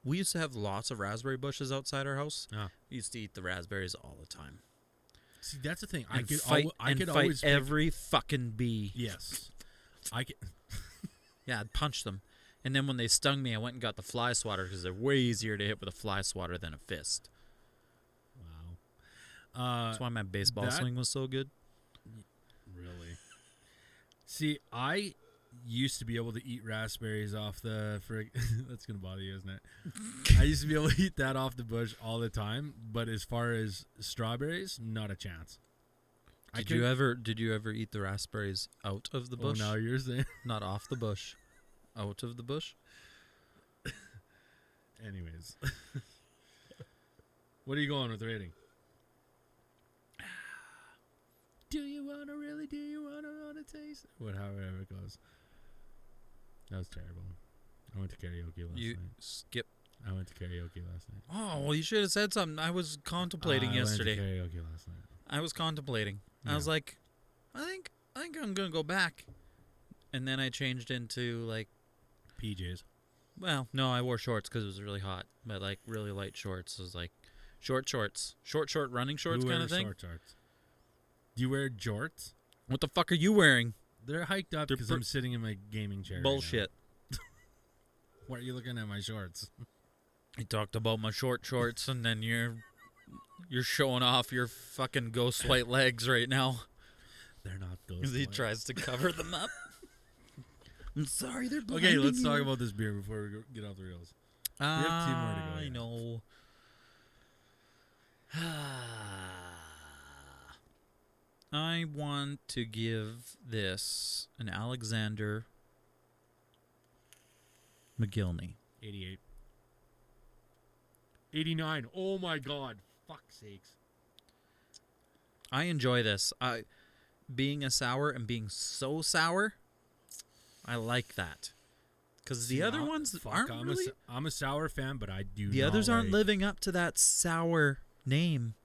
We used to have lots of raspberry bushes outside our house. Oh. We used to eat the raspberries all the time. See, that's the thing. I could fight always every fucking bee. Yes. I could. Yeah, I'd punch them. And then when they stung me, I went and got the fly swatter because they're way easier to hit with a fly swatter than a fist. Wow. That's why my baseball swing was so good. Really? See, I used to be able to eat raspberries off the that's gonna bother you, isn't it? I used to be able to eat that off the bush all the time, but as far as strawberries, not a chance. Did you ever eat the raspberries out of the bush? Oh, now you're saying not off the bush, out of the bush. Anyways, what are you going with the rating? Do you want to really? Do you want to taste? However it goes. That was terrible. I went to karaoke last night. Skip. I went to karaoke last night. Oh, well, you should have said something. I was contemplating yesterday. I went to karaoke last night. I was contemplating. Yeah. I was like, I think I'm gonna go back. And then I changed into like PJs. Well, no, I wore shorts because it was really hot, but like really light shorts. It was like short running shorts kind of thing. Short shorts. Do you wear jorts? What the fuck are you wearing? They're hiked up because I'm sitting in my gaming chair. Bullshit. Right now. Why are you looking at my shorts? I talked about my shorts, and then you're showing off your fucking ghost white legs right now. They're not ghost Because he white. tries to cover them up. I'm sorry, they're blinding Okay, let's you. talk about this beer before we get off the rails. We have 2 more to go. I Yeah. know. I want to give this an Alexander McGillney. 88. 89. Oh my god. Fuck's sakes. I enjoy this. Being a sour and being so sour, I like that. Because the other ones aren't really... I'm a sour fan, but I do The not others aren't like- living up to that sour name.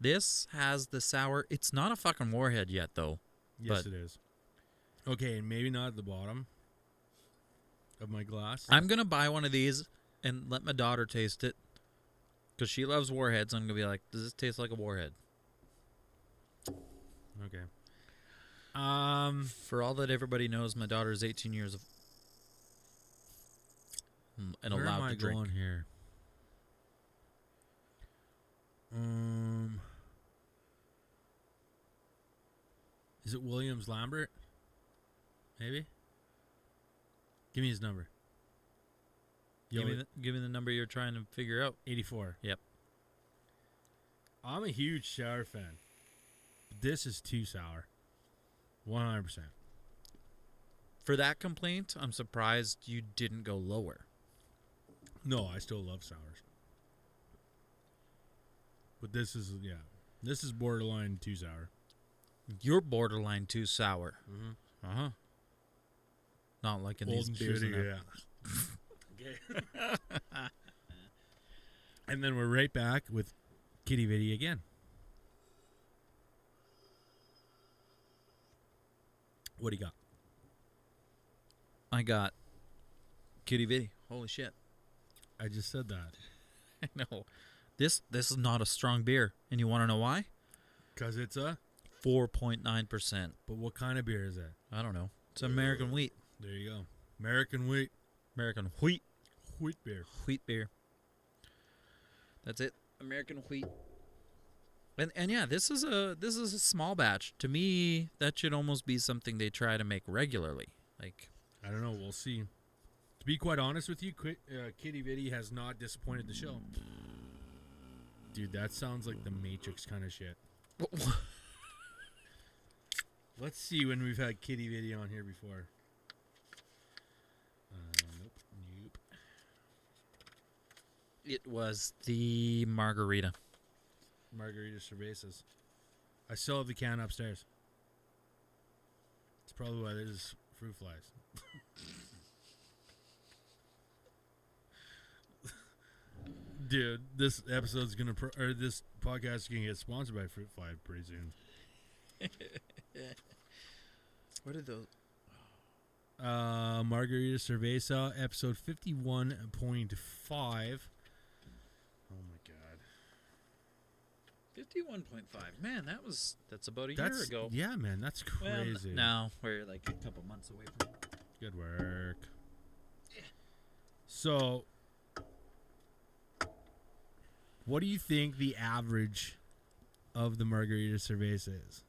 This has the sour... It's not a fucking warhead yet, though. Yes, but it is. Okay, and maybe not at the bottom of my glass. I'm going to buy one of these and let my daughter taste it. Because she loves warheads. I'm going to be like, does this taste like a warhead? Okay. For all that everybody knows, my daughter is 18 years of... and Where allowed am I to drink. going here? Is it Williams Lambert? Maybe. Give me his number. Give me the number you're trying to figure out. 84. Yep. I'm a huge sour fan. This is too sour. 100%. For that complaint, I'm surprised you didn't go lower. No, I still love sours. But this is, this is borderline too sour. You're borderline too sour. Mm-hmm. Uh-huh. Not like in Old these and beers. shitty, yeah. Okay. And then we're right back with Quidi Vidi again. What do you got? I got Quidi Vidi. Holy shit. I just said that. I know. This is not a strong beer. And you want to know why? Because it's a... 4.9%. But what kind of beer is that? I don't know. It's American wheat. There you go. American wheat. American wheat. Wheat beer. Wheat beer. That's it. American wheat. And yeah, this is a small batch. To me, that should almost be something they try to make regularly. Like, I don't know. We'll see. To be quite honest with you, Quidi Vidi has not disappointed the show. Dude, that sounds like the Matrix kind of shit. Let's see when we've had Quidi Vidi on here before. Nope. It was the margarita. Margarita cervezas. I still have the can upstairs. It's probably why there's fruit flies. Dude, this episode's gonna or this podcast is gonna get sponsored by Fruit Fly pretty soon. What are those? Margarita Cerveza, episode 51.5. Oh my god. 51.5. Man, that's about a year ago. Yeah, man, that's crazy. Well, no, we're like a couple months away from it. Good work. So, what do you think the average of the Margarita Cerveza is?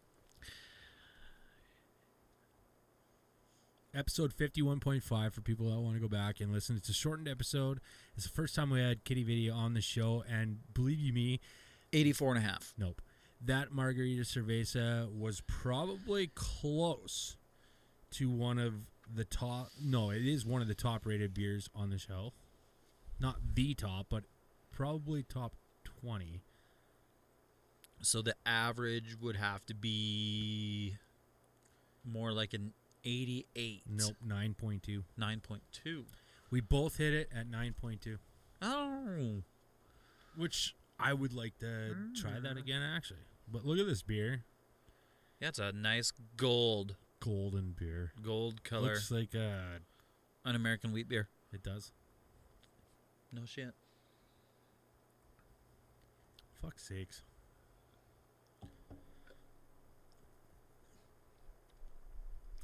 Episode 51.5 for people that want to go back and listen. It's a shortened episode. It's the first time we had Quidi Vidi on the show, and believe you me, 84.5. nope. That Margarita Cerveza was probably close to one of the top. No, it is one of the top rated beers on the show. Not the top, but probably top 20. So the average would have to be more like an 88. Nope, 9.2. 9.2. We both hit it at 9.2. Oh. Which I would like to try that again, actually. But look at this beer. Yeah, it's a nice golden beer. gold color. Looks like An American wheat beer. it does. No shit. Fuck's sakes.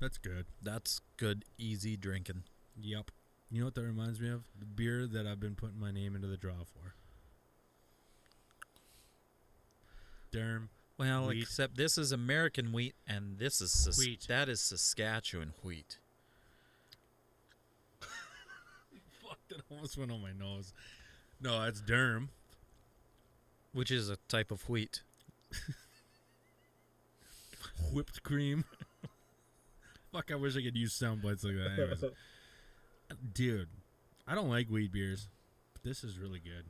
That's good. That's good, easy drinking. Yep. You know what that reminds me of? The beer that I've been putting my name into the draw for. Derm. Well, Wheat. except this is American wheat, and this is Wheat. that is Saskatchewan wheat. Fuck, that almost went on my nose. No, that's Derm. Which is a type of wheat. Whipped cream. Fuck, I wish I could use sound bites like that. Anyways. Dude, I don't like wheat beers, but this is really good.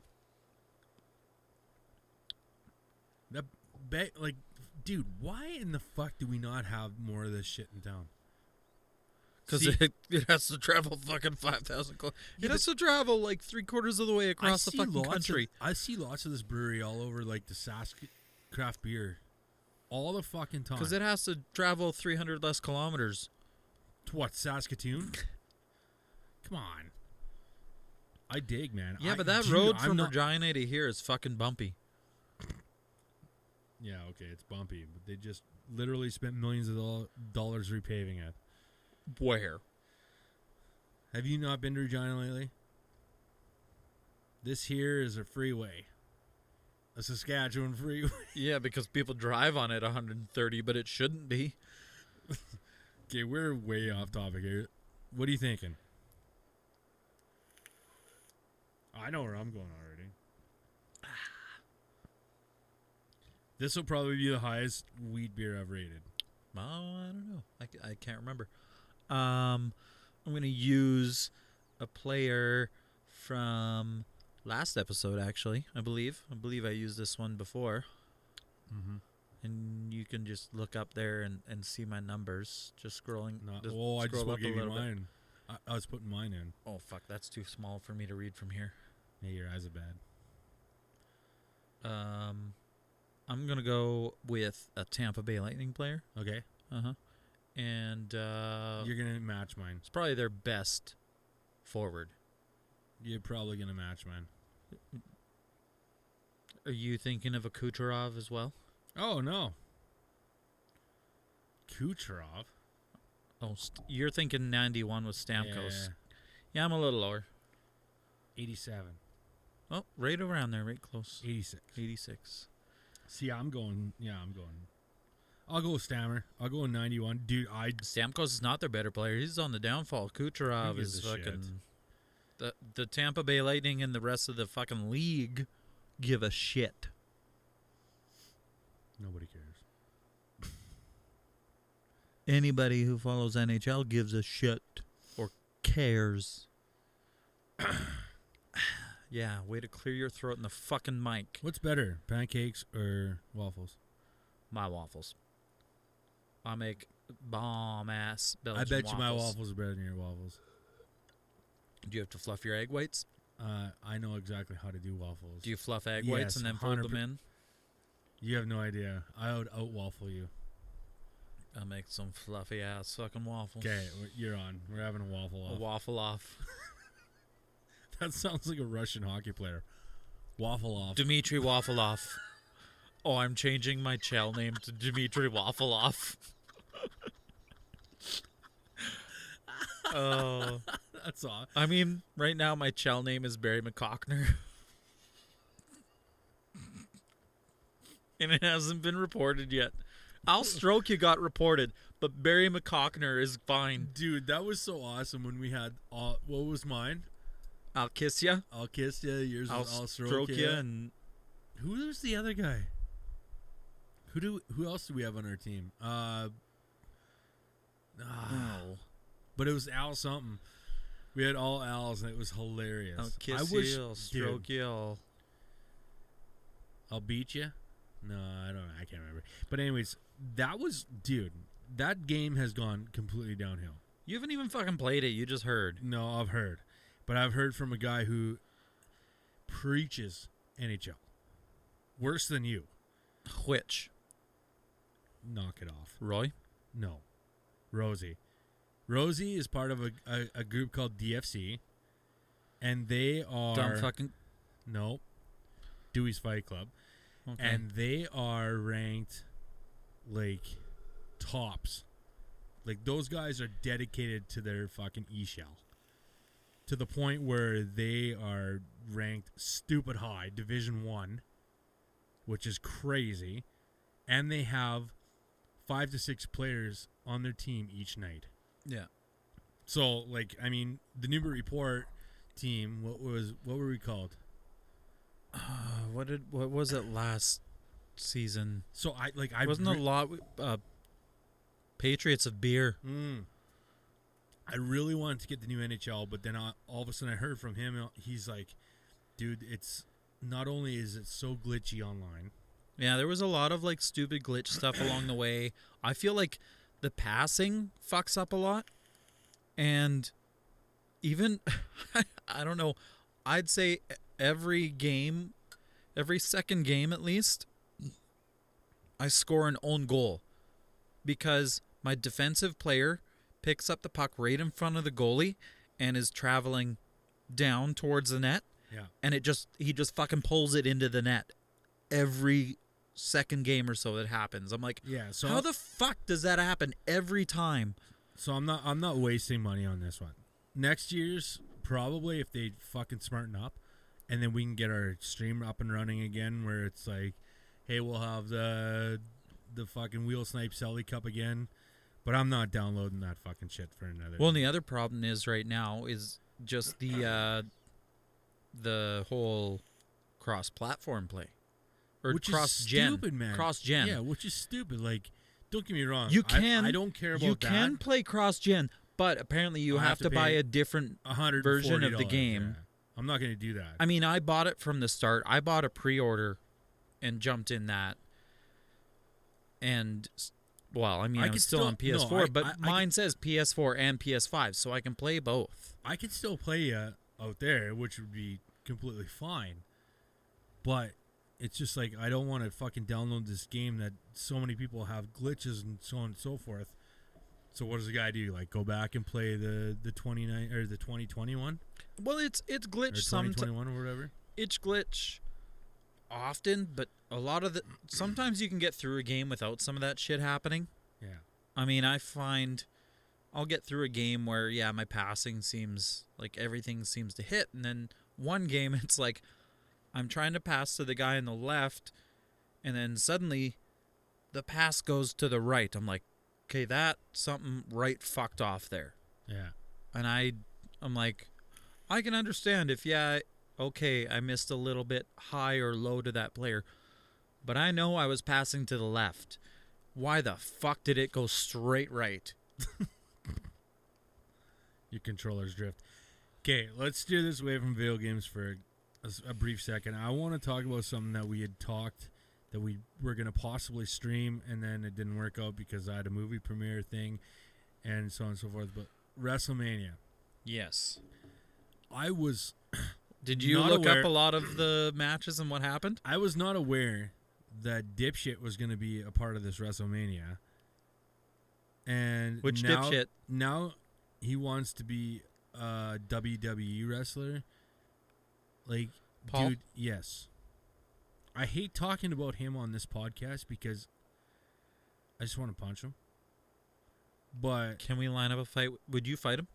Dude, why in the fuck do we not have more of this shit in town? Because See- it has to travel fucking 5,000 kilometers. Yeah, It has to travel like 3/4 of the way across the see fucking lots country. I see lots of this brewery all over, like the Sask craft beer, all the fucking time. Because it has to travel 300 less kilometers. To what, Saskatoon? Come on. I dig, man. Yeah, but that road from Regina to here is fucking bumpy. Yeah, okay, it's bumpy, but they just literally spent millions of dollars repaving it. Where? Have you not been to Regina lately? This here is a freeway. A Saskatchewan freeway. Yeah, because people drive on it 130, but it shouldn't be. Okay, we're way off topic here. What are you thinking? I know where I'm going already. This will probably be the highest wheat beer I've rated. Oh, I don't know. I can't remember. I'm going to use a player from last episode, actually, I believe. I believe I used this one before. Mm-hmm. And you can just look up there and see my numbers. Just scrolling. I scroll just up a gave you little bit. mine. I was putting mine in. Oh, fuck. That's too small for me to read from here. Yeah, your eyes are bad. I'm going to go with a Tampa Bay Lightning player. Okay. Uh-huh. And You're going to match mine. it's probably their best forward. You're probably going to match mine. Are you thinking of a Kucherov as well? Oh, no. Kucherov? Oh, you're thinking 91 with Stamkos. Yeah, I'm a little lower. 87. Oh, right around there, right close. 86. 86. See, I'm going. I'll go with Stammer. I'll go with 91. Dude, Stamkos is not their better player. He's on the downfall. Kucherov Who gives is a fucking... The Tampa Bay Lightning and the rest of the fucking league give a shit. Nobody cares. Anybody who follows NHL gives a shit or cares. Yeah, way to clear your throat in the fucking mic. What's better, pancakes or waffles? My waffles. I make bomb-ass Belgian I bet you my waffles. waffles are better than your waffles. Do you have to fluff your egg whites? I know exactly how to do waffles. Do you fluff egg whites Yes, and then fold them 100%. in? You have no idea. I would out-waffle you. I'll make some fluffy-ass fucking waffles. Okay, you're on. We're having a waffle A off. waffle off. That sounds like a Russian hockey player. Waffle off. Dmitry Waffle Off. Oh, I'm changing my chell name to Dmitry Waffle Off. Oh. That's all. I mean, right now my chell name is Barry McCockner. And it hasn't been reported yet. I'll Stroke You got reported, but Barry McCockner is fine. Dude, that was so awesome when we had, what was mine? I'll kiss ya. I'll kiss you. Yours I'll was I'll stroke ya. ya. And Who was the other guy? Who else do we have on our team? no. But it was Al something. We had all Al's and it was hilarious. I'll kiss you. I'll stroke you. I'll beat you. No, I don't. I can't remember. But anyways, that game has gone completely downhill. You haven't even fucking played it. You just heard. No, I've heard. But I've heard from a guy who preaches NHL. Worse than you. Which? Knock it off. Roy? No. Rosie. Rosie is part of a group called DFC. And they are... Dumb fucking... No. Dewey's Fight Club. Okay. And they are ranked, like, tops. Like, those guys are dedicated to their fucking E-shell. To the point where they are ranked stupid high, Division 1, which is crazy. And they have 5 to 6 players on their team each night. Yeah. So, like, I mean, the Newbury Port team, what were we called? What was it last season? So I wasn't a lot Patriots of beer. I really wanted to get the new NHL, but then all of a sudden I heard from him. He's like, dude, it's not only is it so glitchy online. Yeah, there was a lot of like stupid glitch stuff along the way. I feel like the passing fucks up a lot. And even, I don't know, I'd say every second game at least, I score an own goal. Because my defensive player picks up the puck right in front of the goalie and is traveling down towards the net. Yeah. And he just fucking pulls it into the net every second game or so that happens. I'm like, yeah, so how the fuck does that happen every time? So I'm not wasting money on this one. Next year's probably, if they fucking smarten up, and then we can get our stream up and running again, where it's like, hey, we'll have the fucking Wheel Snipe Selly Cup again. But I'm not downloading that fucking shit for another. Well, and the other problem is right now is just the whole cross-platform play. Or which cross-gen. is stupid, man. Cross-gen. Yeah, which is stupid. Like, don't get me wrong. You can. I don't care about that. You can play cross-gen, but apparently you have to buy a different version of the game. Yeah. I'm not going to do that. I mean, I bought it from the start. I bought a pre-order and jumped in that. And, well, I mean, I'm still on PS4, but mine says PS4 and PS5, so I can play both. I could still play out there, which would be completely fine. But it's just like, I don't want to fucking download this game that so many people have glitches and so on and so forth. So what does the guy do? Like, go back and play the 29 or the 2021? Well, it's glitch sometimes. 2021 or whatever. It's glitch often, but a lot of sometimes you can get through a game without some of that shit happening. Yeah. I mean, I find I'll get through a game where, yeah, my passing seems like everything seems to hit, and then one game it's like I'm trying to pass to the guy on the left, and then suddenly the pass goes to the right. I'm like, okay, that something right fucked off there. Yeah. And I'm like, I can understand if, yeah, okay, I missed a little bit high or low to that player, but I know I was passing to the left. Why the fuck did it go straight right? Your controller's drift. Okay, let's steer this away from video games for a brief second. I want to talk about something that we had talked that we were going to possibly stream, and then it didn't work out because I had a movie premiere thing and so on and so forth. But WrestleMania. Yes. I was Did you look up a lot of the matches and what happened? I was not aware that dipshit was going to be a part of this WrestleMania. And which dipshit? Now he wants to be a WWE wrestler. Like, Paul? dude, yes. I hate talking about him on this podcast because I just want to punch him. But can we line up a fight? Would you fight him?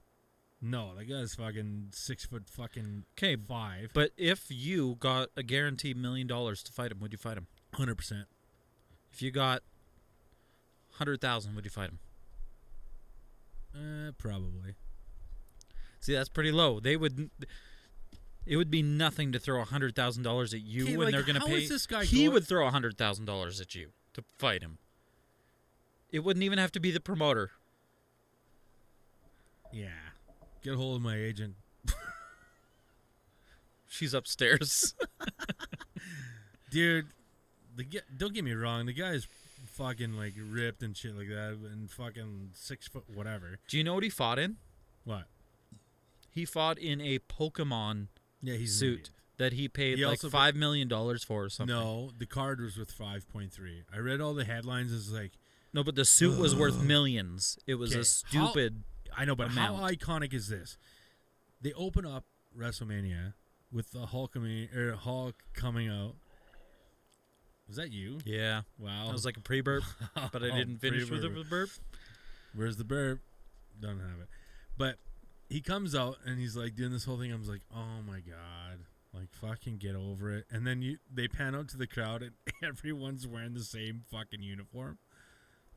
No, that guy's fucking 6 foot fucking 5. But if you got a guaranteed $1 million to fight him, would you fight him? 100%. If you got 100,000, would you fight him? Probably. See, that's pretty low. It would be nothing to throw $100,000 at you when they're going to pay. This guy he would throw $100,000 at you to fight him. It wouldn't even have to be the promoter. Yeah. Get a hold of my agent. She's upstairs. Dude, don't get me wrong, the guy's fucking like ripped and shit like that, and fucking 6 foot whatever. Do you know what he fought in? What? He fought in a Pokemon He's suit that he paid He like also $5 million for or something. No, the card was with 5.3. I read all the headlines as like. No, but the suit was worth millions. It was Okay, a stupid. I know, but amount. how iconic is this? They open up WrestleMania with the Hulk coming out. Was that you? Yeah. Wow. That was like a pre-burp, but I didn't finish with a burp. Where's the burp? Don't have it. But he comes out and he's like doing this whole thing. I was like, oh my God. Like, fucking get over it. And then they pan out to the crowd and everyone's wearing the same fucking uniform.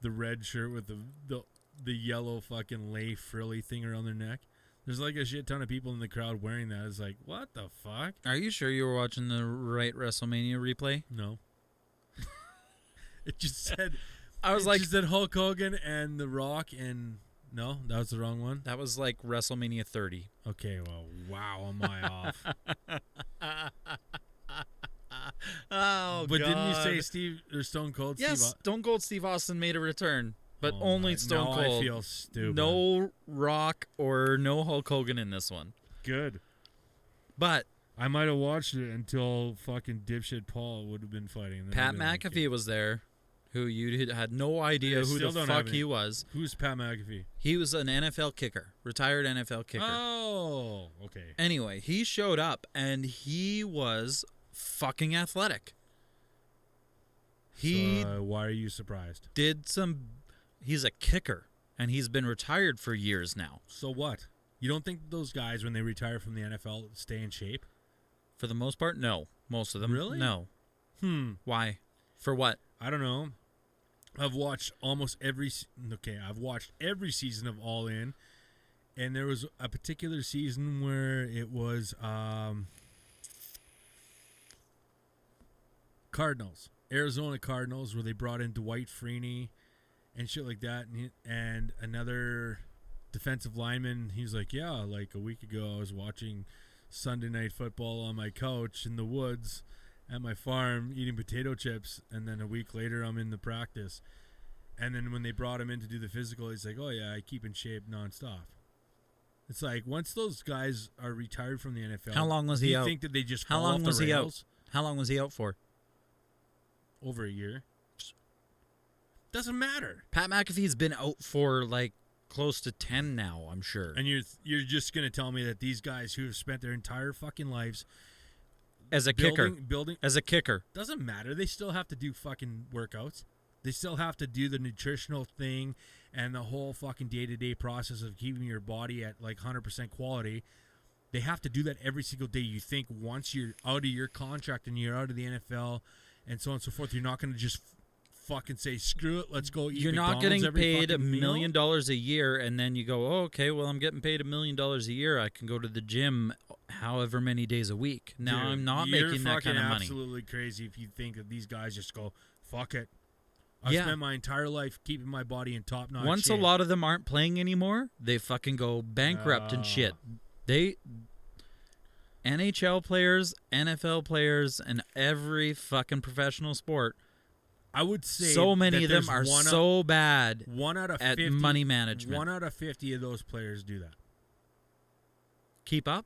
The red shirt with the yellow fucking lay frilly thing around their neck. There's like a shit ton of people in the crowd wearing that. It's like, what the fuck? Are you sure you were watching the right WrestleMania replay? No. It just said. I was like, just said Hulk Hogan and The Rock, and no, that was the wrong one. that was like WrestleMania 30. Okay, well, wow, am I off? Oh, But God. didn't you say Steve or Stone Cold? Yes, Steve Stone Cold Steve Austin made a return, but Oh only my- Stone now Cold. I feel stupid. No Rock or no Hulk Hogan in this one. Good. But I might have watched it until fucking dipshit Paul would have been fighting. And then I Pat didn't like McAfee it. was there, who you had no idea I who still the don't fuck have he any- was. Who's Pat McAfee? He was an NFL kicker, retired NFL kicker. Oh, okay. Anyway, he showed up and he was fucking athletic. He So, why are you surprised? did some. He's a kicker, and he's been retired for years now. So what? You don't think those guys, when they retire from the NFL, stay in shape? For the most part, no. Most of them, Really? no. Hmm. Why? For what? I don't know. I've watched almost every. I've watched every season of All In, and there was a particular season where it was Cardinals, Arizona Cardinals, where they brought in Dwight Freeney and shit like that, and another defensive lineman. He was like, yeah, like a week ago, I was watching Sunday Night Football on my couch in the woods at my farm eating potato chips, and then a week later I'm in the practice. And then when they brought him in to do the physical, he's like, oh yeah, I keep in shape nonstop. It's like, once those guys are retired from the NFL, How long was do he you out? think that they just How fall long off the was he out? rails? How long was he out for? Over a year. Doesn't matter. Pat McAfee's been out for like close to 10 now, I'm sure. And you're just gonna tell me that these guys who have spent their entire fucking lives As a kicker. building As a kicker. doesn't matter. They still have to do fucking workouts. They still have to do the nutritional thing and the whole fucking day-to-day process of keeping your body at like 100% quality. They have to do that every single day. You think once you're out of your contract and you're out of the NFL and so on and so forth, you're not going to just fucking say, screw it, let's go eat You're not McDonald's getting every paid $1 fucking meal? million a year, and then you go, oh, okay, well, I'm getting paid $1 million a year. I can go to the gym however many days a week. Now Dude, I'm not you're making that kind of fucking money. absolutely crazy if you think that these guys just go, fuck it. I've Yeah. spent my entire life keeping my body in top-notch Once shape. a lot of them aren't playing anymore, they fucking go bankrupt and shit. NHL players, NFL players, and every fucking professional sport, I would say so many that of them there's are one so bad one out of at 50, money management. 1 out of 50 of those players do that. Keep up?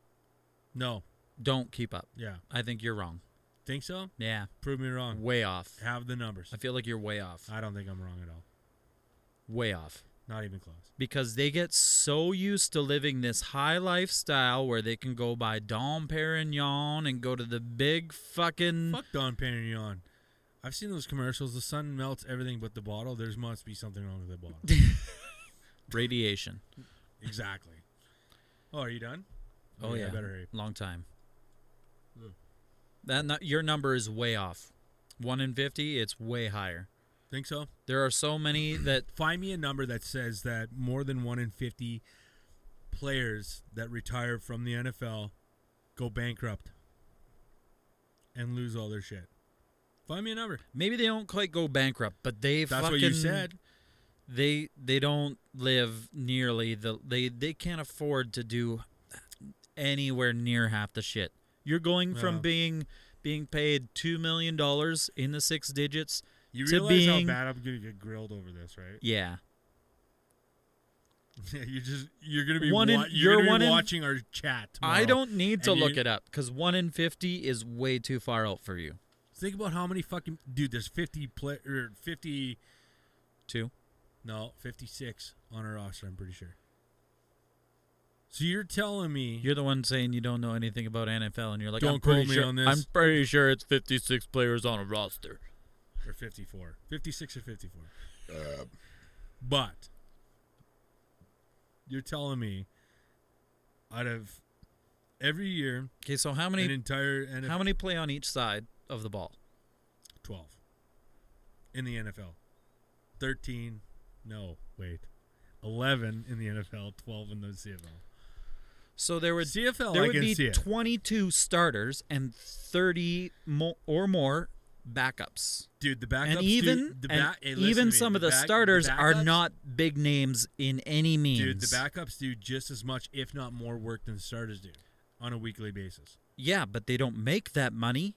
No. Don't keep up. Yeah. I think you're wrong. Think so? Yeah, Prove me wrong. way off. Have the numbers. I feel like you're way off. I don't think I'm wrong at all. Way off. Not even close. Because they get so used to living this high lifestyle where they can go buy Dom Perignon and go to the big fucking... Fuck Don Perignon. I've seen those commercials. The sun melts everything but the bottle. There must be something wrong with the bottle. Radiation. Exactly. Oh, are you done? Oh, yeah. I better hurry. Long time. Hmm. Your number is way off. 1 in 50, it's way higher. Think so? There are so many that... Find me a number that says that more than 1 in 50 players that retire from the NFL go bankrupt and lose all their shit. Find me a number. Maybe they don't quite go bankrupt, but they That's fucking... what you said. They don't live nearly the... They can't afford to do anywhere near half the shit. You're going from Yeah. being being paid $2 million in the 6 digits. You to realize being, how bad I'm gonna get grilled over this, right? Yeah. You're gonna be watching our chat tomorrow. I don't need to look it up because 1 in 50 is way too far out for you. Think about how many fucking there's 52. No, 56 on our roster. I'm pretty sure. So you're telling me You're the one saying you don't know anything about NFL, and you're like, Don't quote me on this. I'm pretty sure it's 56 players on a roster. Or 54. 56 or 54. But you're telling me out of every year, Okay, so how an many entire NFL, how many play on each side of the ball? 12 in the NFL. 13. No, wait. 11 in the NFL, 12 in the CFL. So there would CFL, there I would can be see it. 22 starters and 30 or more backups. Dude, the backups, And even even some of the starters are not big names in any means. Dude, the backups do just as much, if not more, work than the starters do on a weekly basis. Yeah, but they don't make that money.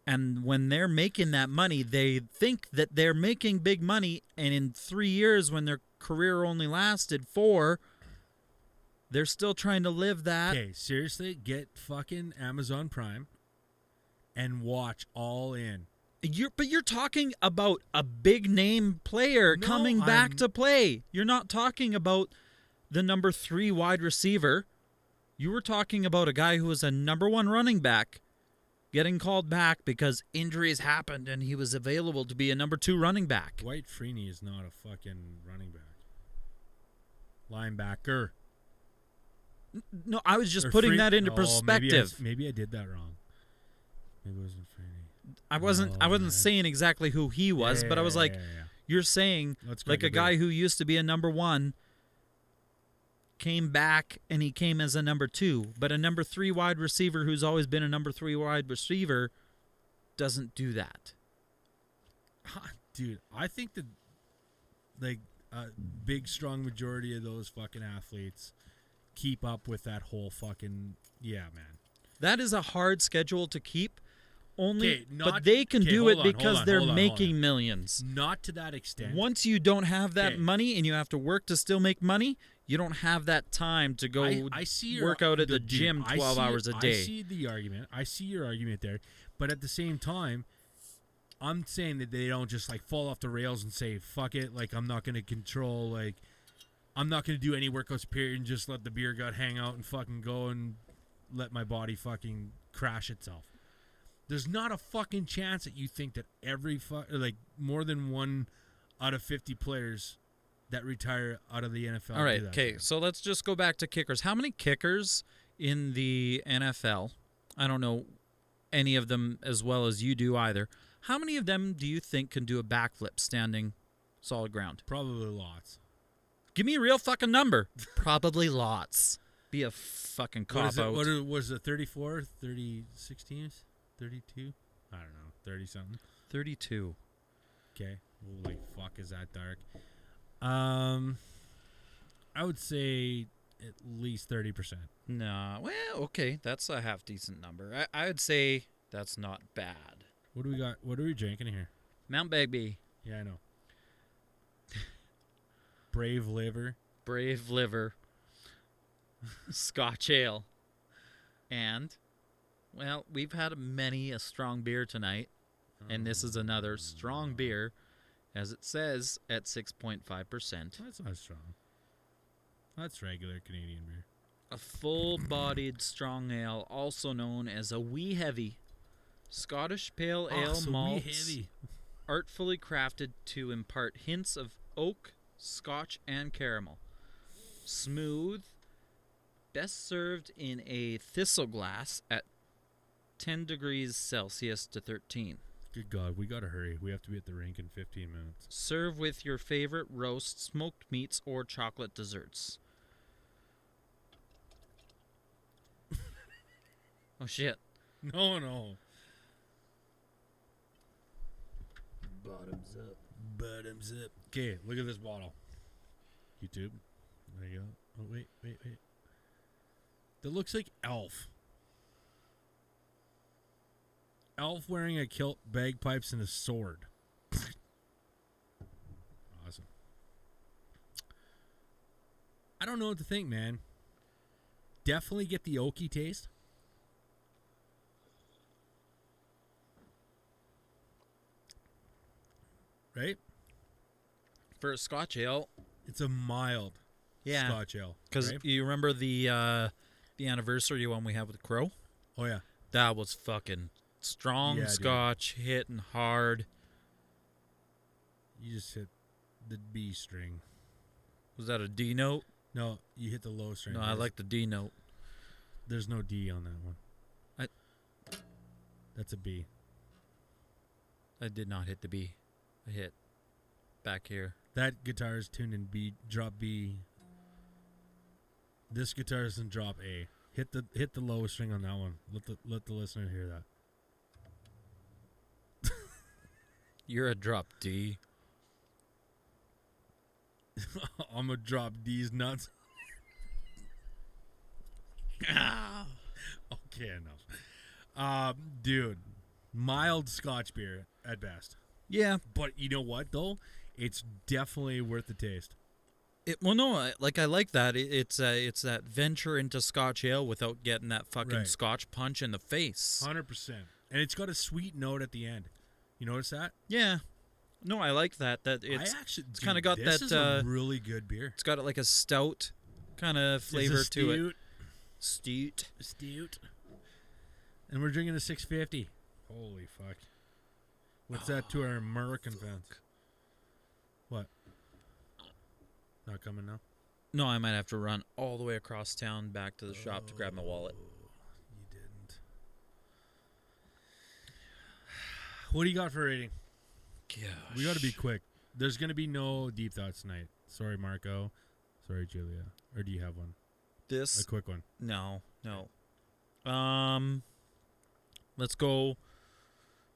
And when they're making that money, they think that they're making big money. And in 3 years, when their career only lasted 4, they're still trying to live that. Okay, seriously, get fucking Amazon Prime and watch All In. But you're talking about a big name player coming back to play. You're not talking about the number 3 wide receiver. You were talking about a guy who was a number 1 running back getting called back because injuries happened and he was available to be a number 2 running back. Dwight Freeney is not a fucking running back. Linebacker. No, I was just putting that into perspective. Maybe I did that wrong. Maybe it wasn't Freeney. I wasn't saying exactly who he was, but I was like, you're saying like a guy who used to be a number 1 came back and he came as a number 2, but a number 3 wide receiver who's always been a number 3 wide receiver doesn't do that. Dude, I think that like a big strong majority of those fucking athletes keep up with that whole fucking man. That is a hard schedule to keep. But they can okay, do hold it on, because hold they're on. making millions. Not to that extent. Once you don't have that money and you have to work to still make money, you don't have that time to go work out at the gym 12 hours a day. I see the argument. I see your argument there. But at the same time, I'm saying that they don't just like fall off the rails and say, fuck it, like I'm not going to control, like I'm not going to do any workouts period and just let the beer gut hang out and fucking go and let my body fucking crash itself. There's not a fucking chance that you think that like more than 1 out of 50 players that retire out of the NFL. All right, okay, so let's just go back to kickers. How many kickers in the NFL? I don't know any of them as well as you do either. How many of them do you think can do a backflip standing solid ground? Probably lots. Give me a real fucking number. Probably lots. Be a fucking cop out. What was it, 34, 36 teams? 32? I don't know. 30-something? 32. Okay. Holy fuck, is that dark? I would say at least 30%. No. Well, okay. That's a half-decent number. I would say that's not bad. What do we got? What are we drinking here? Mt Begbie. Yeah, I know. Brave Liver. Scotch Ale. And... well, we've had many a strong beer tonight, and this is another strong beer, as it says, at 6.5%. That's not strong. That's regular Canadian beer. A full-bodied strong ale, also known as a wee heavy, Scottish pale ale malts, artfully crafted to impart hints of oak, Scotch, and caramel. Smooth, best served in a thistle glass at 10 degrees Celsius to 13. Good God, we gotta hurry. We have to be at the rink in 15 minutes. Serve with your favorite roast, smoked meats, or chocolate desserts. Oh, shit. No. Bottoms up. Okay, look at this bottle. YouTube. There you go. Oh, wait. That looks like Elf. elf wearing a kilt, bagpipes, and a sword. Awesome. I don't know what to think, man. Definitely get the oaky taste. Right? For a Scotch ale, It's a mild Scotch ale. because right? you remember the anniversary one we had with Crow? Oh, yeah. That was fucking strong Yeah, dude. Scotch, hitting hard. You just hit the B string. Was that a D note? No, you hit the low string. No, I like the D note. There's no D on that one. I- That's a B. I did not hit the B. I hit back here. That guitar is tuned in B, drop B. This guitar is in drop A. Hit the low string on that one. Let the listener hear that. You're a drop D. I'm gonna drop D's nuts. Okay, enough. Dude, mild Scotch beer at best. Yeah. But you know what though? It's definitely worth the taste. Well, no, I like that. It's that venture into Scotch ale without getting that fucking Right. Scotch punch in the face. 100%. And it's got a sweet note at the end. You notice that? Yeah. No, I like that. That it's It's kinda got this that, is a really good beer. it's got like a stout kind of It's a flavor to it. stout. Stout. And we're drinking a 650. Holy fuck. What's that to our American fans? What? Not coming now? No, I might have to run all the way across town back to the shop to grab my wallet. You didn't. What do you got for rating? Gosh. We got to be quick. There's going to be no deep thoughts tonight. Sorry, Marco. Sorry, Julia. Or do you have one? This A quick one. No. Let's go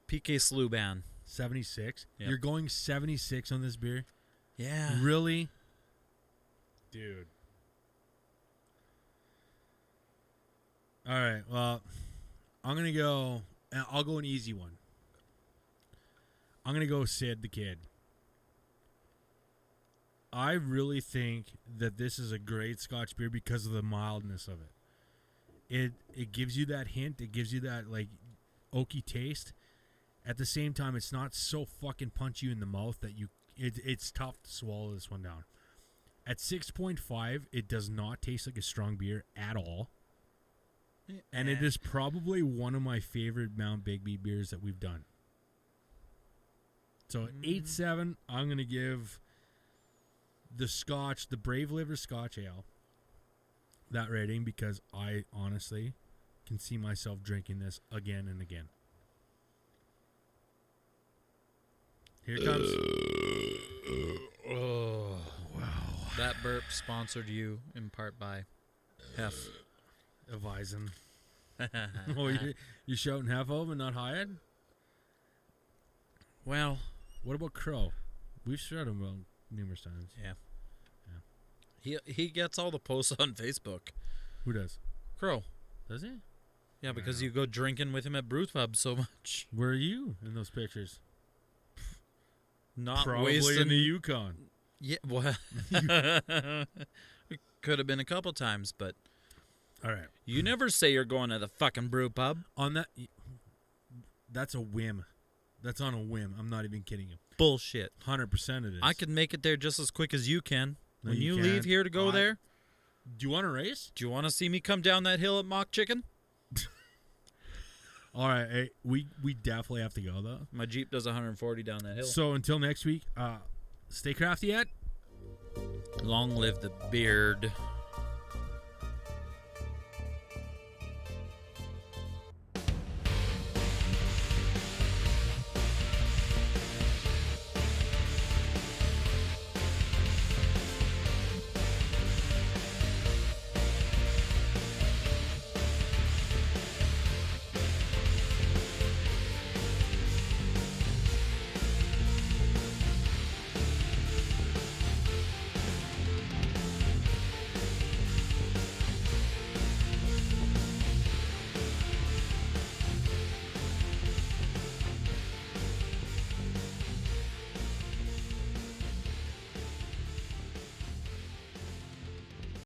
PK Sluban. 76? Yep. You're going 76 on this beer? Yeah. Really? Dude. All right. Well, I'm going to go. I'll go an easy one. I'm going to go Sid the Kid. I really think that this is a great Scotch beer because of the mildness of it. It gives you that hint. It gives you that, like, oaky taste. At the same time, it's not so fucking punchy in the mouth that it's tough to swallow this one down. At 6.5, it does not taste like a strong beer at all. And it is probably one of my favorite Mt Begbie beers that we've done. So 8.7, I'm going to give the Brave Liver Scotch Ale that rating because I honestly can see myself drinking this again and again. Here it comes. Oh, wow. That burp sponsored you in part by Hef. A Weizen. Oh, you're shouting half of and not Hyatt? Well, What about Crow? We've shouted him about numerous times. yeah. He gets all the posts on Facebook. Who does? Crow. Does he? Yeah, because you go drinking with him at Brew Pub so much. Where are you in those pictures? Not Probably wasting. in the Yukon. Yeah, well, could have been a couple times, but All right. you never say you're going to the fucking Brew Pub. On that, that's a whim. That's on a whim. I'm not even kidding you. Bullshit. 100% it is. I could make it there just as quick as you can. No, When you you leave can't. here to go there, Do you want to race? do you want to see me come down that hill at Mock Chicken? All right. Hey, we definitely have to go, though. My Jeep does 140 down that hill. So until next week, stay crafty, Ed. Long live the beard.